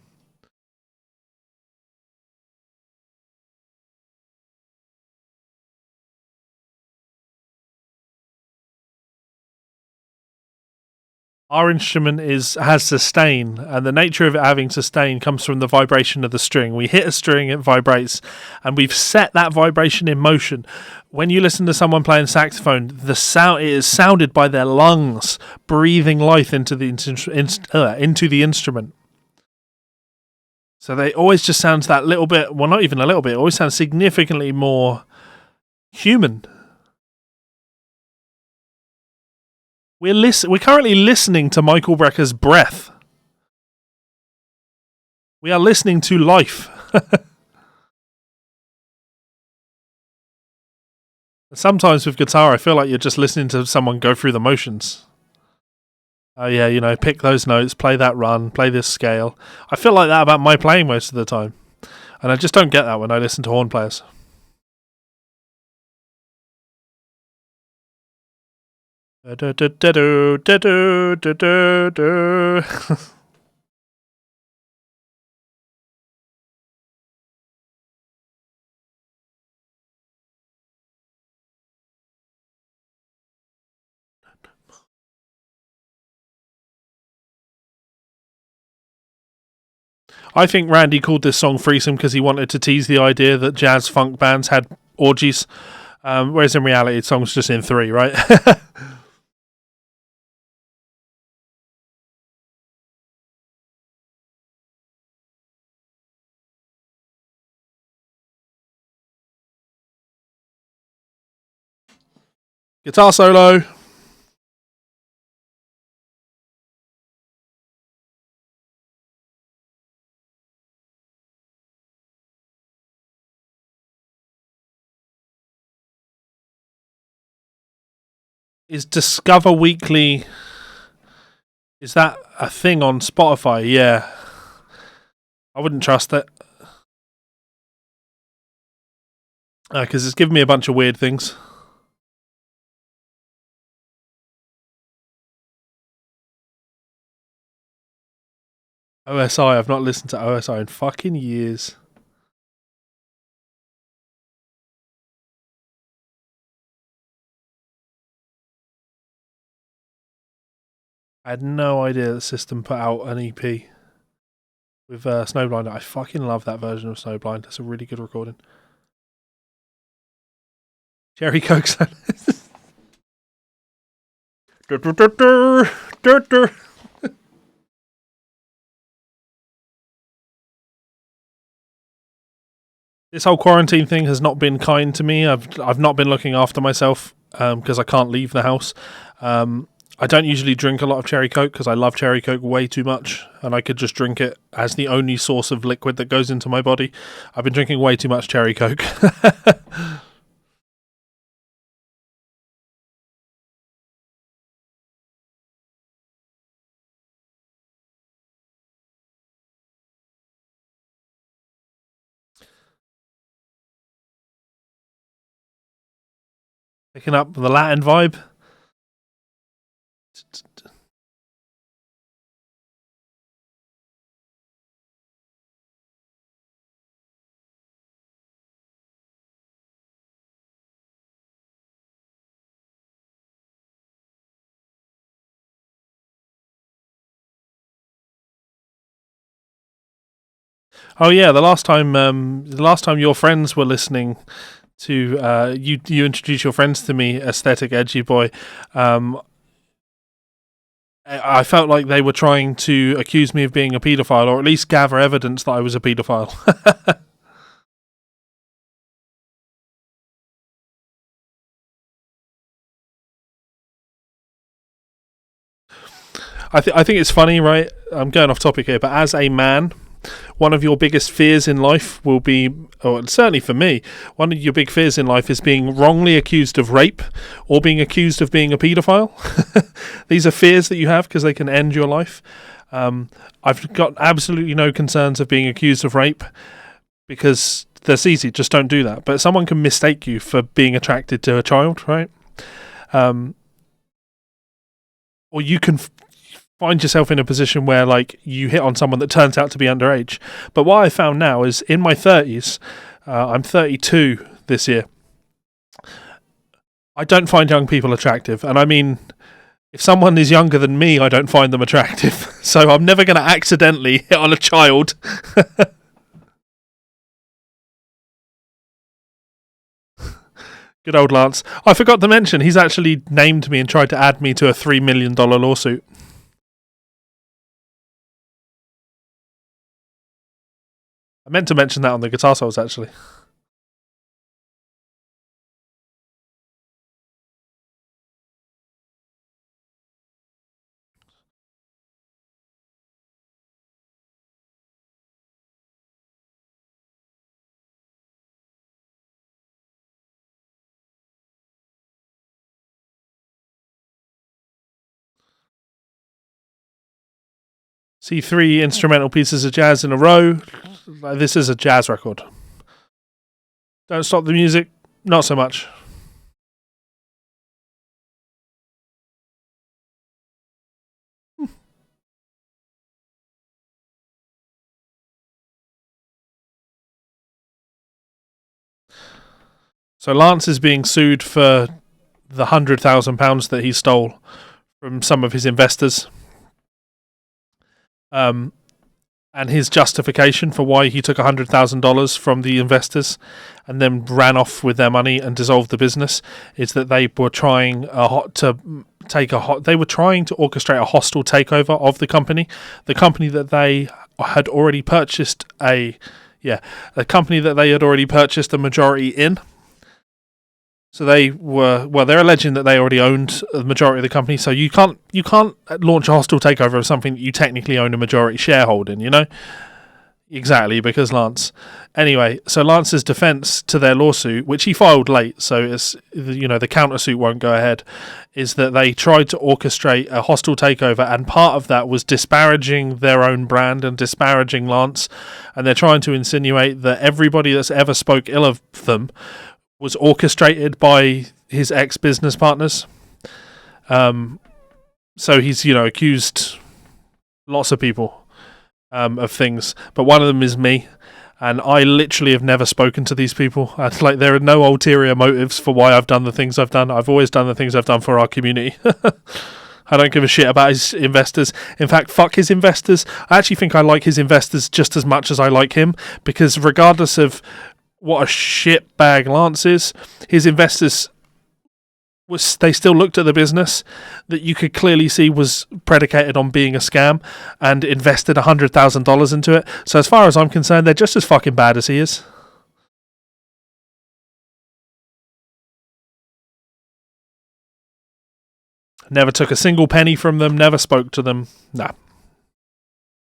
Our instrument has sustain, and the nature of it having sustain comes from the vibration of the string. We hit a string, it vibrates, and we've set that vibration in motion. When you listen to someone playing saxophone, the sound it is sounded by their lungs breathing life into the instrument. So they always just sounds that little bit, well, not even a little bit, it always sounds significantly more human. We're currently listening to Michael Brecker's breath. We are listening to life. Sometimes with guitar, I feel like you're just listening to someone go through the motions. Oh yeah, pick those notes, play that run, play this scale. I feel like that about my playing most of the time. And I just don't get that when I listen to horn players. I think Randy called this song Threesome because he wanted to tease the idea that jazz funk bands had orgies, whereas in reality, the song's just in 3, right? Guitar solo. Is Discover Weekly... Is that a thing on Spotify? Yeah. I wouldn't trust it. Because it's given me a bunch of weird things. OSI, I've not listened to OSI in fucking years. I had no idea the System put out an EP with Snowblind. I fucking love that version of Snowblind. It's a really good recording. Cherry Coke. This whole quarantine thing has not been kind to me. I've not been looking after myself because I can't leave the house. I don't usually drink a lot of Cherry Coke because I love Cherry Coke way too much, and I could just drink it as the only source of liquid that goes into my body. I've been drinking way too much Cherry Coke. Picking up the Latin vibe. Oh yeah, the last time your friends were listening to you introduced your friends to me, aesthetic edgy boy. Um, I felt like they were trying to accuse me of being a paedophile, or at least gather evidence that I was a paedophile. I think it's funny, right? I'm going off topic here, but as a man, one of your biggest fears in life will be, or certainly for me, one of your big fears in life is being wrongly accused of rape or being accused of being a paedophile. These are fears that you have because they can end your life. I've got absolutely no concerns of being accused of rape because that's easy. Just don't do that. But someone can mistake you for being attracted to a child, right? Um, or you can find yourself in a position where like you hit on someone that turns out to be underage. But what I found now is in my 30s, I'm 32 this year. I don't find young people attractive, and I mean, if someone is younger than me, I don't find them attractive. So I'm never going to accidentally hit on a child. Good old Lance. I forgot to mention, he's actually named me and tried to add me to a $3 million lawsuit. I meant to mention that on the Guitar Souls, actually. See 3 instrumental pieces of jazz in a row. This is a jazz record. Don't Stop the Music, not so much. So Lance is being sued for the £100,000 that he stole from some of his investors. And his justification for why he took $100,000 from the investors and then ran off with their money and dissolved the business is that they were trying they were trying to orchestrate a hostile takeover of the company that they had already purchased a company that they had already purchased a majority in. So they're alleging that they already owned the majority of the company. So you can't launch a hostile takeover of something that you technically own a majority sharehold in, you know? Exactly, because Lance. Anyway, so Lance's defense to their lawsuit, which he filed late, so it's, you know, the countersuit won't go ahead, is that they tried to orchestrate a hostile takeover, and part of that was disparaging their own brand and disparaging Lance, and they're trying to insinuate that everybody that's ever spoke ill of them was orchestrated by his ex-business partners. So he's, you know, accused lots of people of things, but one of them is me, and I literally have never spoken to these people. Like, there are no ulterior motives for why I've done the things I've done. I've always done the things I've done for our community. I don't give a shit about his investors. In fact, fuck his investors. I actually think I like his investors just as much as I like him, because regardless of what a shitbag Lance is, his investors they still looked at the business that you could clearly see was predicated on being a scam and invested $100,000 into it. So as far as I'm concerned, they're just as fucking bad as he is. Never took a single penny from them, never spoke to them. Nah.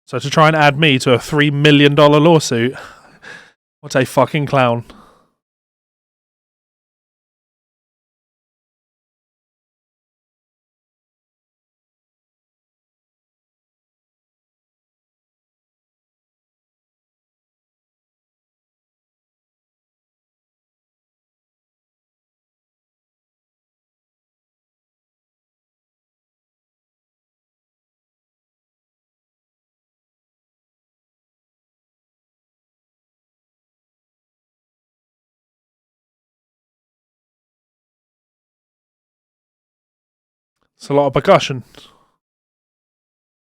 So to try and add me to a $3 million lawsuit, what a fucking clown. It's a lot of percussion.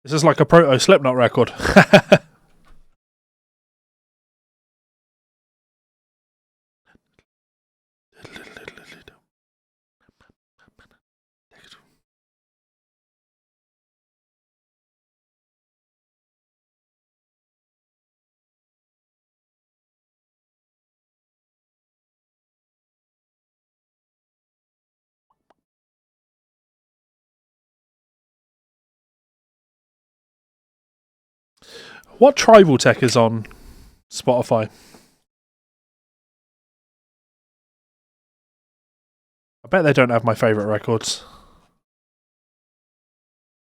This is like a proto Slipknot record. What tribal tech is on Spotify? I bet they don't have my favourite records.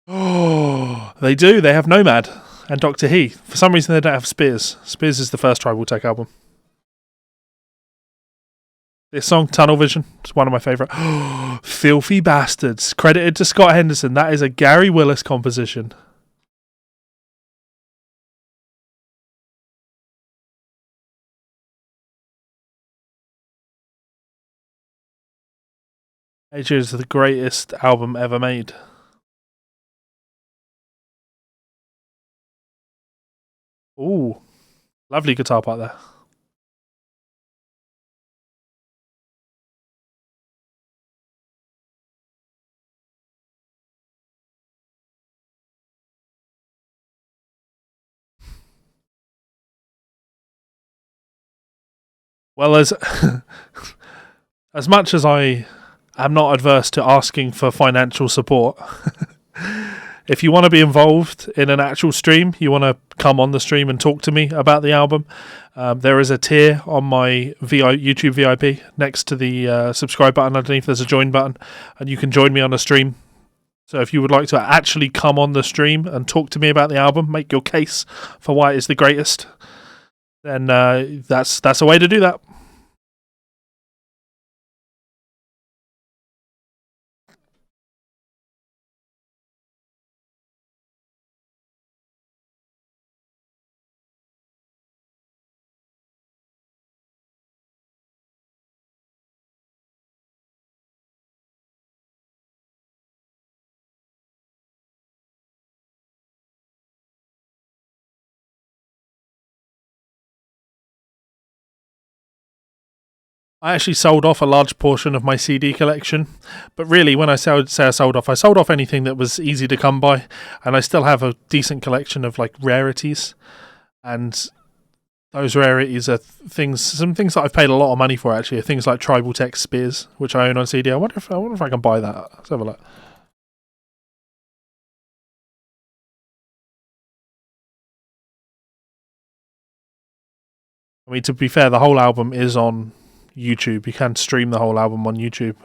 Oh, they do. They have Nomad and Dr. He. For some reason, they don't have Spears. Spears is the first Tribal Tech album. This song, Tunnel Vision, is one of my favourite. Filthy Bastards. Credited to Scott Henderson. That is a Gary Willis composition. It is the greatest album ever made. Ooh, lovely guitar part there. Well, as much as I am not adverse to asking for financial support, if you want to be involved in an actual stream, you want to come on the stream and talk to me about the album, there is a tier on my YouTube VIP next to the subscribe button. Underneath there's a join button, and you can join me on a stream. So if you would like to actually come on the stream and talk to me about the album, make your case for why it is the greatest, then that's a way to do that. I actually sold off a large portion of my CD collection, but really, when I say I sold off anything that was easy to come by, and I still have a decent collection of like rarities, and those rarities are some things that I've paid a lot of money for. Actually, are things like Tribal Tech Spears, which I own on CD. I wonder if I can buy that. Let's have a look. I mean, to be fair, the whole album is on YouTube. You can stream the whole album on YouTube.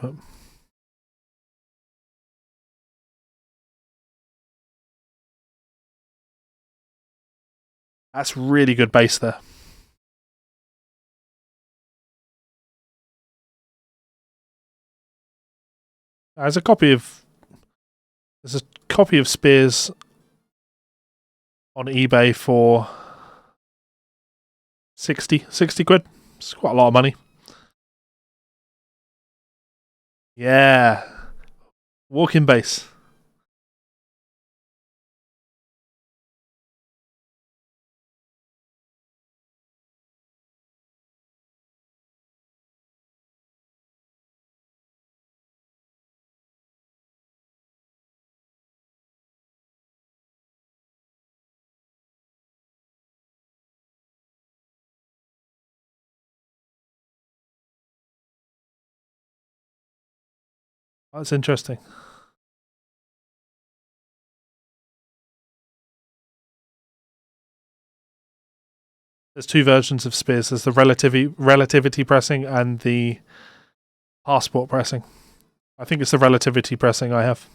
That's really good bass there. There's a copy of Spears on eBay for 60 quid. It's quite a lot of money. Yeah. Walking bass. That's interesting. There's two versions of Spears. There's the relativity pressing and the passport pressing. I think it's the relativity pressing I have.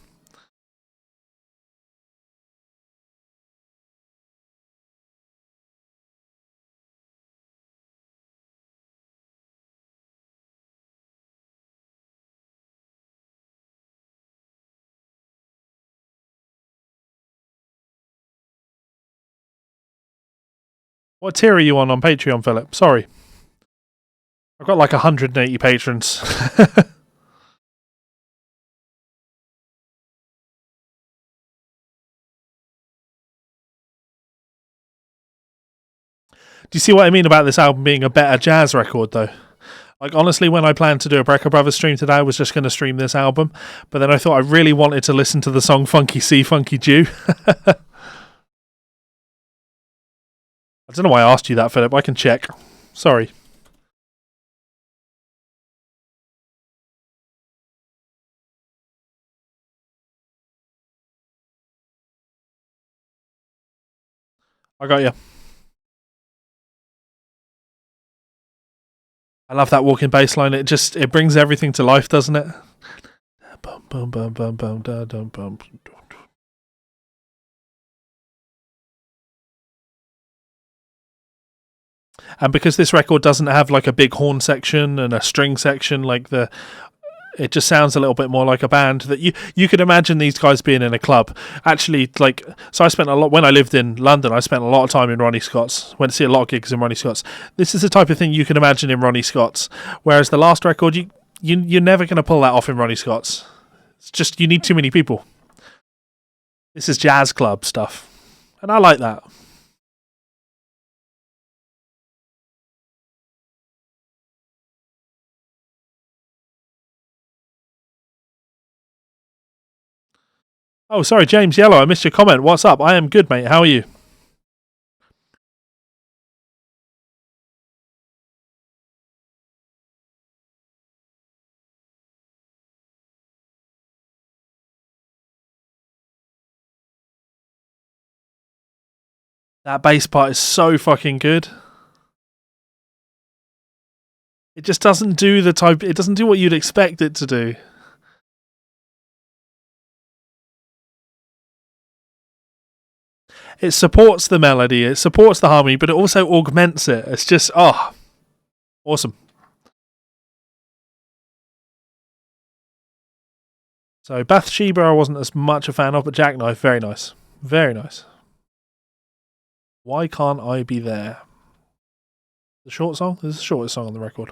What tier are you on Patreon, Philip? Sorry. I've got like 180 patrons. Do you see what I mean about this album being a better jazz record, though? Like, honestly, when I planned to do a Brecker Brothers stream today, I was just going to stream this album. But then I thought I really wanted to listen to the song Funky C, Funky Jew. I don't know why I asked you that, Philip. I can check. Sorry. I got you. I love that walking bass line. It brings everything to life, doesn't it? Bum, bum, bum, bum, bum, da, dum, bum. And because this record doesn't have like a big horn section and a string section, it just sounds a little bit more like a band that you could imagine these guys being in a club. Actually, so I spent a lot when I lived in London. I spent a lot of time in Ronnie Scott's. Went to see a lot of gigs in Ronnie Scott's. This is the type of thing you can imagine in Ronnie Scott's. Whereas the last record, you're never going to pull that off in Ronnie Scott's. It's just you need too many people. This is jazz club stuff, and I like that. Oh, sorry, James Yellow. I missed your comment. What's up? I am good, mate. How are you? That bass part is so fucking good. It just doesn't do it doesn't do what you'd expect it to do. It supports the melody, it supports the harmony, but it also augments it. It's just, awesome. So Bathsheba I wasn't as much a fan of, but Jackknife, very nice. Very nice. Why Can't I Be There? The short song? This is the shortest song on the record.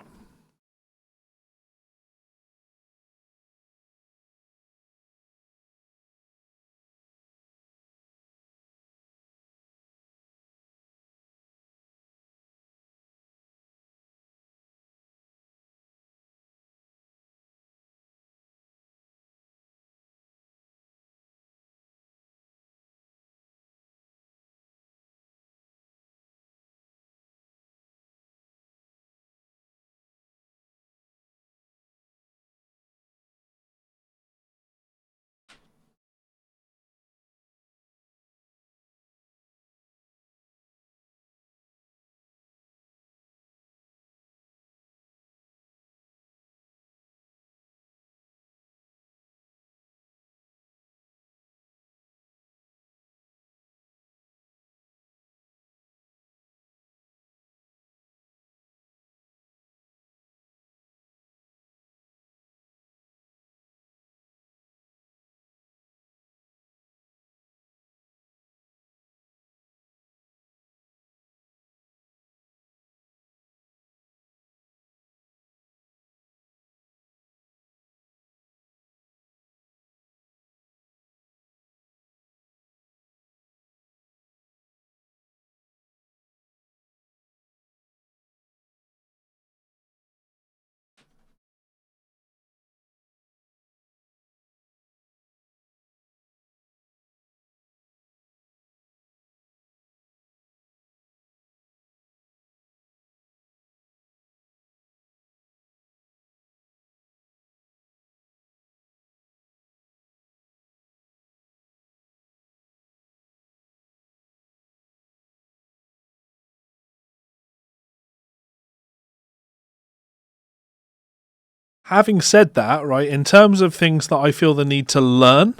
Having said that, right, in terms of things that I feel the need to learn,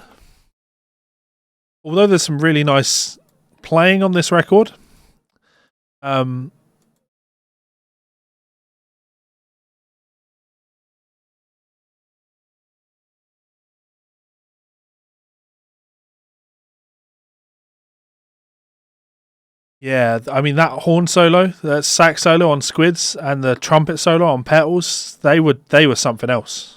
although there's some really nice playing on this record, yeah, I mean that horn solo, that sax solo on Squids, and the trumpet solo on Petals, they were something else.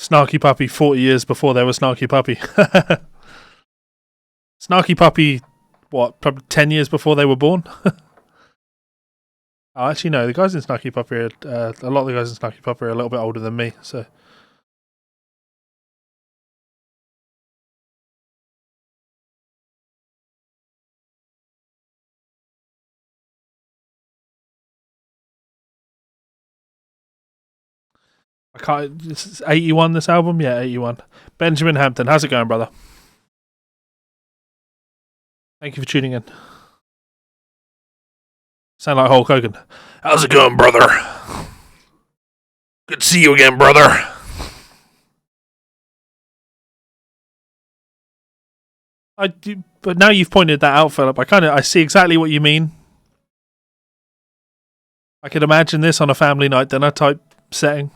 Snarky Puppy 40 years before there was Snarky Puppy. Snarky Puppy, what, probably 10 years before they were born? Oh, actually, no. The guys in Snarky Puppy are, a lot of the guys in Snarky Puppy are a little bit older than me, so. I can't. This is 81, this album? Yeah, 81. Benjamin Hampton, how's it going, brother? Thank you for tuning in. Sound like Hulk Hogan. How's it going, brother? Good to see you again, brother. I do, but now you've pointed that out, Philip. I see exactly what you mean. I could imagine this on a family night dinner type setting.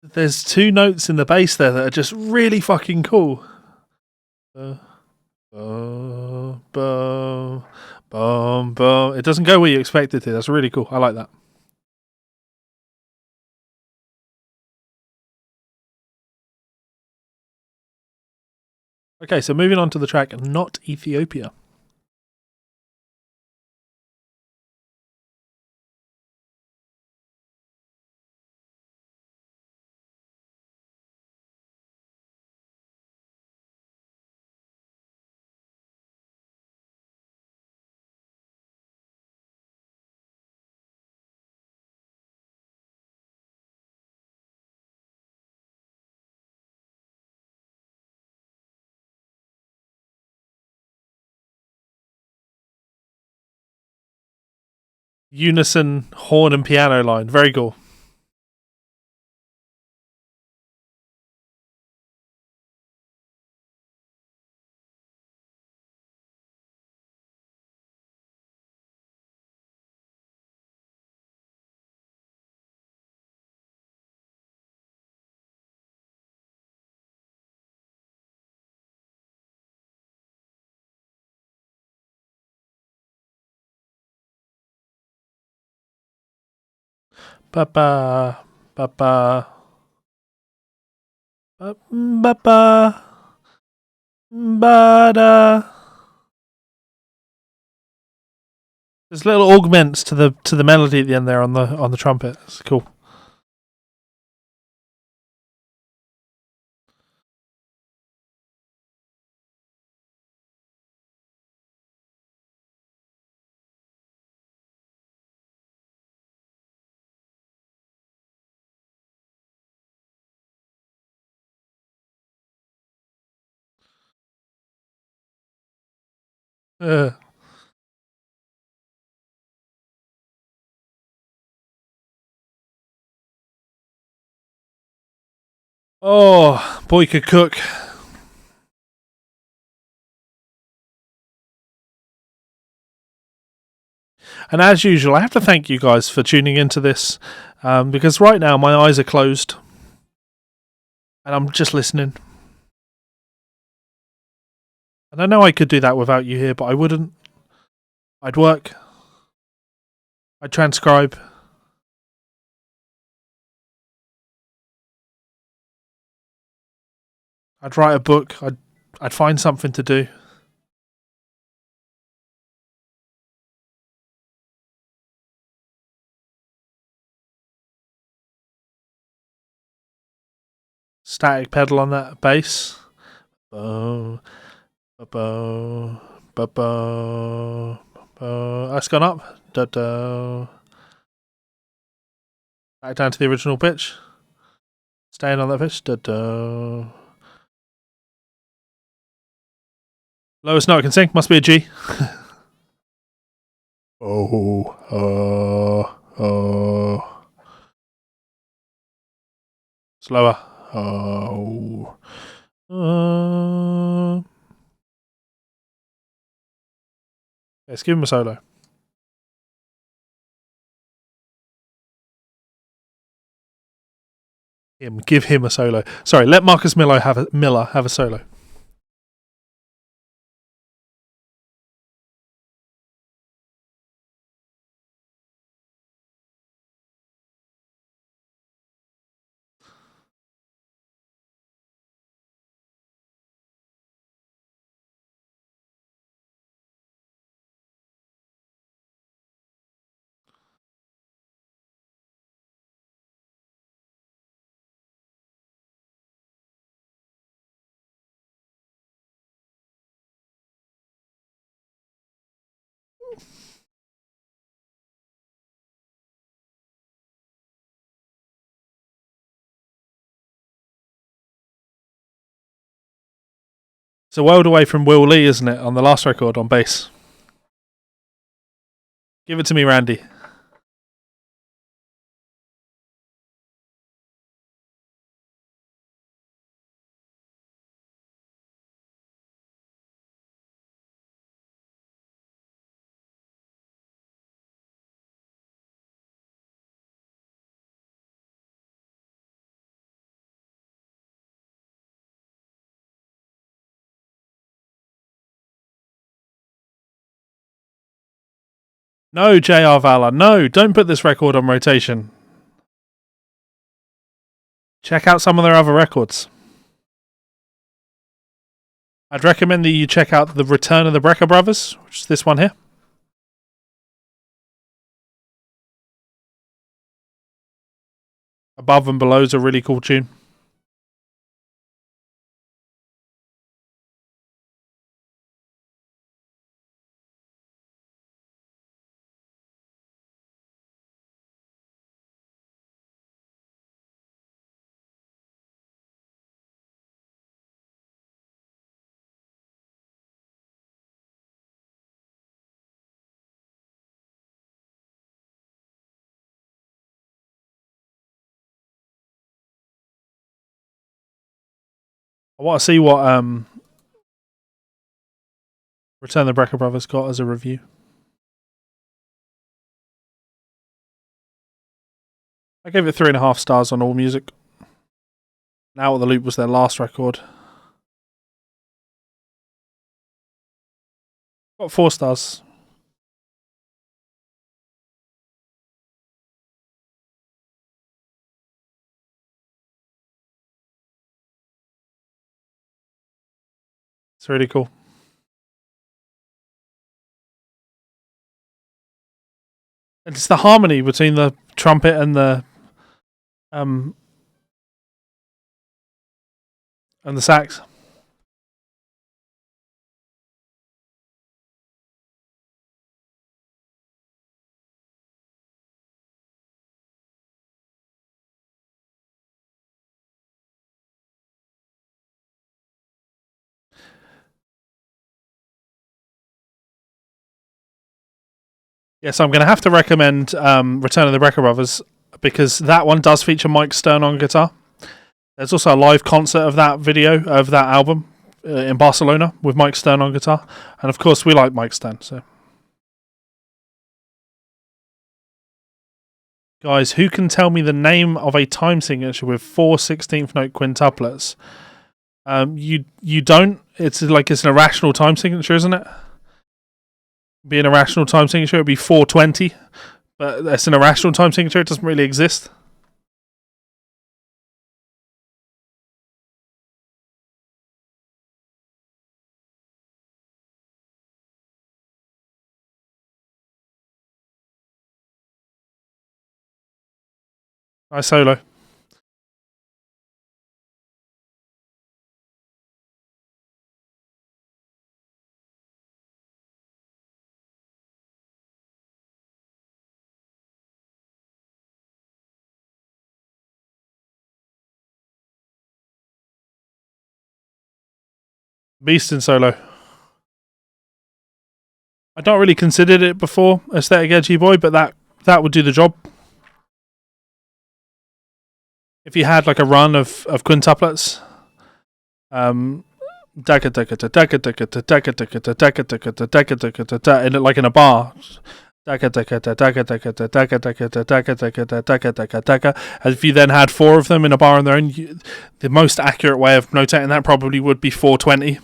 There's two notes in the bass there that are just really fucking cool. It doesn't go where you expect it to. That's really cool. I like that. Okay, so moving on to the track Not Ethiopia. Unison horn and piano line. Very cool. Ba-ba, ba-ba, ba-ba, ba-da. There's little augments to the melody at the end there on the trumpet. It's cool. Oh, boy could cook. And as usual, I have to thank you guys for tuning into this, because right now my eyes are closed and I'm just listening. And I know I could do that without you here, but I wouldn't. I'd work. I'd transcribe. I'd write a book. I'd find something to do. Static pedal on that bass. Bo, bo, bo, bo, bo. That's gone up. Da, da. Back down to the original pitch. Staying on that pitch. Da, da. Lowest note I can sing. Must be a G. Oh. Slower. Oh. Let's give him a solo. Give him a solo. Sorry, let Marcus Miller have a solo. It's a world away from Will Lee, isn't it, on the last record on bass? Give it to me, Randy. No, J.R. Valor. No, don't put this record on rotation. Check out some of their other records. I'd recommend that you check out The Return of the Brecker Brothers, which is this one here. Above and Below is a really cool tune. I want to see what Return of the Brecker Brothers got as a review. I gave it 3.5 stars on All Music. Now the Loop was their last record. Got 4 stars. It's really cool. It's the harmony between the trumpet and the sax. Yes, I'm going to have to recommend Return of the Brecker Brothers because that one does feature Mike Stern on guitar. There's also a live concert of that video, of that album in Barcelona with Mike Stern on guitar. And of course, we like Mike Stern. So, guys, who can tell me the name of a time signature with 4 16th note quintuplets? You don't. It's an irrational time signature, isn't it? Be an irrational time signature, it'd be 420, but that's an irrational time signature. It doesn't really exist. Nice solo. Beast in solo. I'd not really considered it before, Aesthetic Edgy Boy, but that would do the job. If you had like a run of quintuplets, like in a bar. As if you then had four of them in a bar on their own, the most accurate way of notating that probably would be 420.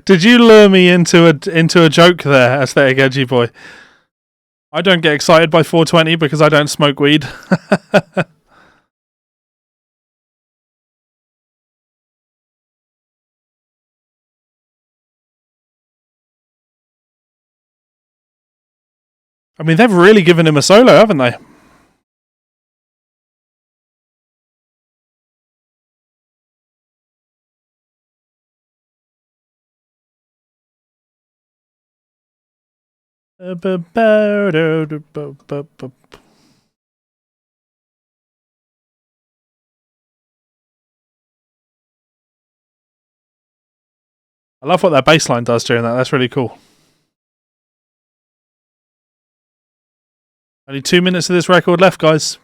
Did you lure me into a joke there, Aesthetic Edgy Boy? I don't get excited by 420 because I don't smoke weed. I mean, they've really given him a solo, haven't they? I love what that bass line does during that. That's really cool. Only 2 minutes of this record left, guys.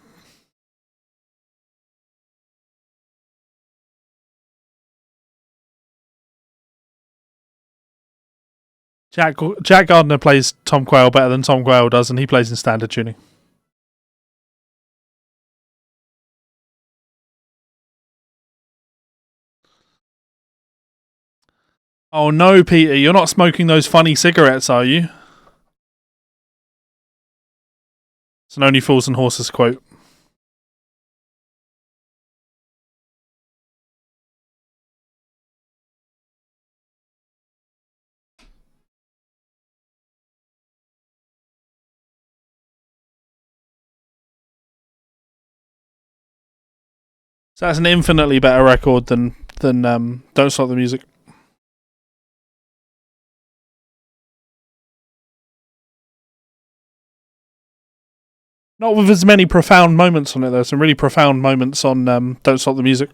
Jack Gardner plays Tom Quayle better than Tom Quayle does, and he plays in standard tuning. Oh no, Peter, you're not smoking those funny cigarettes, are you? It's an Only Fools and Horses quote. So that's an infinitely better record than Don't Stop the Music. Not with as many profound moments on it, though. Some really profound moments on Don't Stop the Music.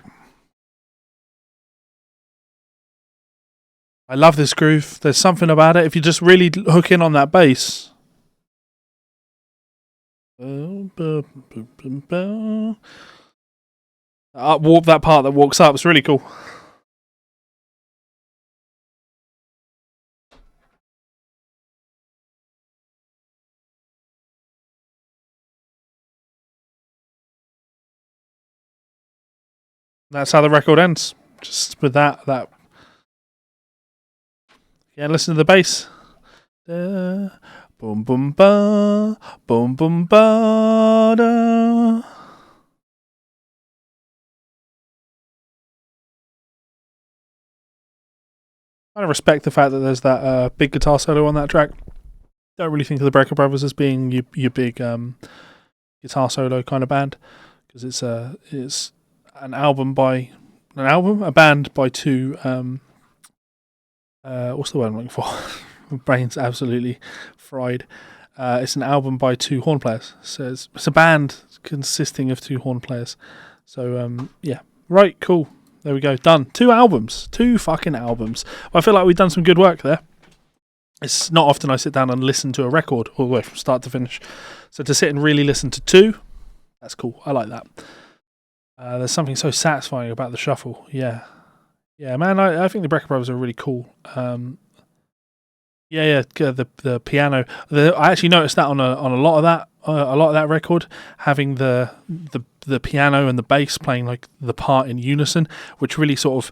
I love this groove. There's something about it. If you just really hook in on that bass. Warp that part that walks up. It's really cool. That's how the record ends. Just with that. Yeah, listen to the bass. Boom boom ba, boom boom ba da. I respect the fact that there's that big guitar solo on that track. Don't really think of the Brecker Brothers as being your big guitar solo kind of band, because it's a band by two. What's the word I'm looking for? My brain's absolutely fried. It's an album by two horn players, so it's a band consisting of two horn players. So yeah, right, cool. There we go, done. 2 albums, 2 fucking albums. I feel like we've done some good work there. It's not often I sit down and listen to a record all the way from start to finish. So to sit and really listen to 2, that's cool. I like that. There's something so satisfying about the shuffle. Yeah, man. I think the Brecker Brothers are really cool. The piano. I actually noticed that on a lot of that record, having the piano and the bass playing like the part in unison, which really sort of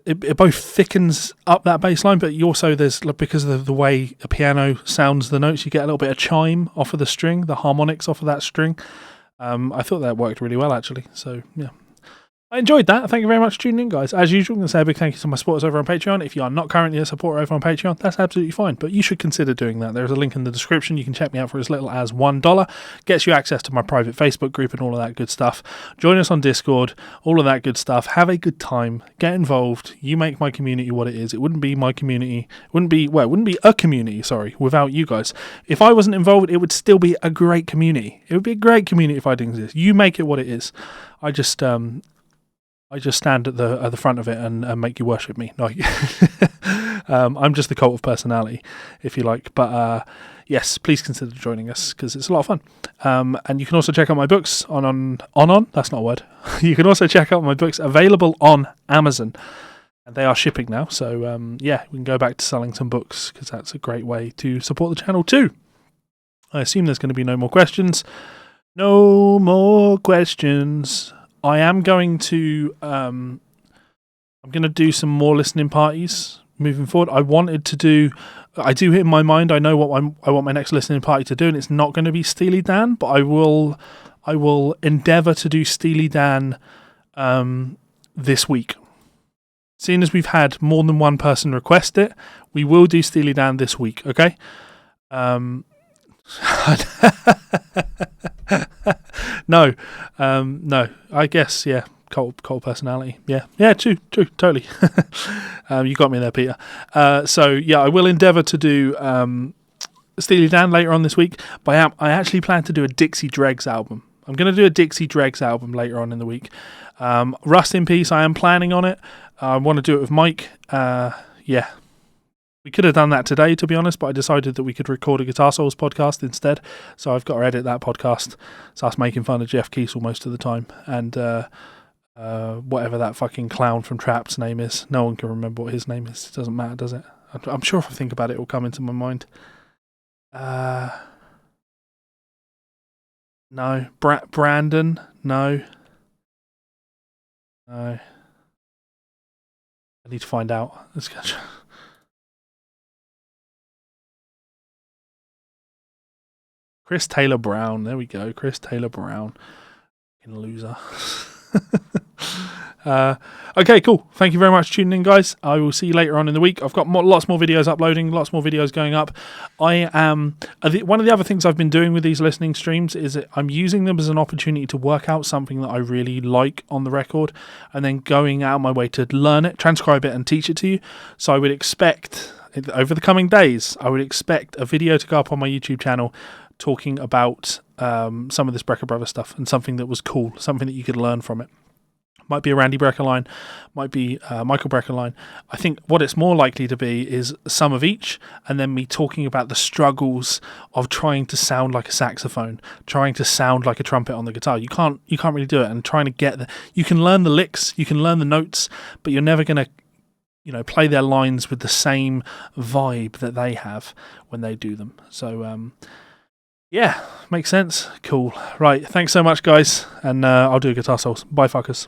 it both thickens up that bass line, but you also, there's, because of the way a piano sounds the notes, you get a little bit of chime off of the string, the harmonics off of that string. I thought that worked really well, actually. So yeah, I enjoyed that. Thank you very much for tuning in, guys. As usual, I'm going to say a big thank you to my supporters over on Patreon. If you are not currently a supporter over on Patreon, that's absolutely fine, but you should consider doing that. There's a link in the description. You can check me out for as little as $1. Gets you access to my private Facebook group and all of that good stuff. Join us on Discord, all of that good stuff. Have a good time. Get involved. You make my community what it is. It wouldn't be my community. It wouldn't be a community, without you guys. If I wasn't involved, it would still be a great community. It would be a great community if I didn't exist. You make it what it is. I just stand at the front of it and make you worship me. Like, I'm just the cult of personality, if you like. But yes, please consider joining us because it's a lot of fun. And you can also check out my books on. That's not a word. You can also check out my books available on Amazon, and they are shipping now. So yeah, we can go back to selling some books because that's a great way to support the channel too. I assume there's going to be no more questions. No more questions. I am going to I'm going to do some more listening parties moving forward. I do in my mind, I know what I want my next listening party to do, and it's not going to be Steely Dan, but I will endeavour to do Steely Dan this week. Seeing as we've had more than one person request it, we will do Steely Dan this week, okay? No, I guess, yeah, cold personality, yeah, true, totally. You got me there, Peter. So yeah, I will endeavour to do Steely Dan later on this week, but I actually plan to do a Dixie Dregs album. I'm going to do a Dixie Dregs album later on in the week. Rust in Peace, I am planning on it. I want to do it with Mike. Yeah. We could have done that today, to be honest, but I decided that we could record a Guitar Souls podcast instead. So I've got to edit that podcast. So I was making fun of Jeff Kiesel most of the time. And whatever that fucking clown from Trapped's name is. No one can remember what his name is. It doesn't matter, does it? I'm sure if I think about it, it will come into my mind. No. Brandon? No. I need to find out. Let's go. Chris Taylor Brown. There we go. Chris Taylor Brown. Fucking loser. Okay, cool. Thank you very much for tuning in, guys. I will see you later on in the week. I've got lots more videos uploading, lots more videos going up. I am one of the other things I've been doing with these listening streams is that I'm using them as an opportunity to work out something that I really like on the record and then going out of my way to learn it, transcribe it and teach it to you. So I would expect, over the coming days, I would expect a video to go up on my YouTube channel talking about some of this Brecker Brothers stuff and something that was cool, something that you could learn from it. Might be a Randy Brecker line, might be a Michael Brecker line. I think what it's more likely to be is some of each, and then me talking about the struggles of trying to sound like a saxophone, trying to sound like a trumpet on the guitar. You can't really do it, and trying to get you can learn the licks, you can learn the notes, but you're never going to play their lines with the same vibe that they have when they do them. So yeah, makes sense. Cool. Right, thanks so much, guys, and I'll do Guitar Souls. Bye, fuckers.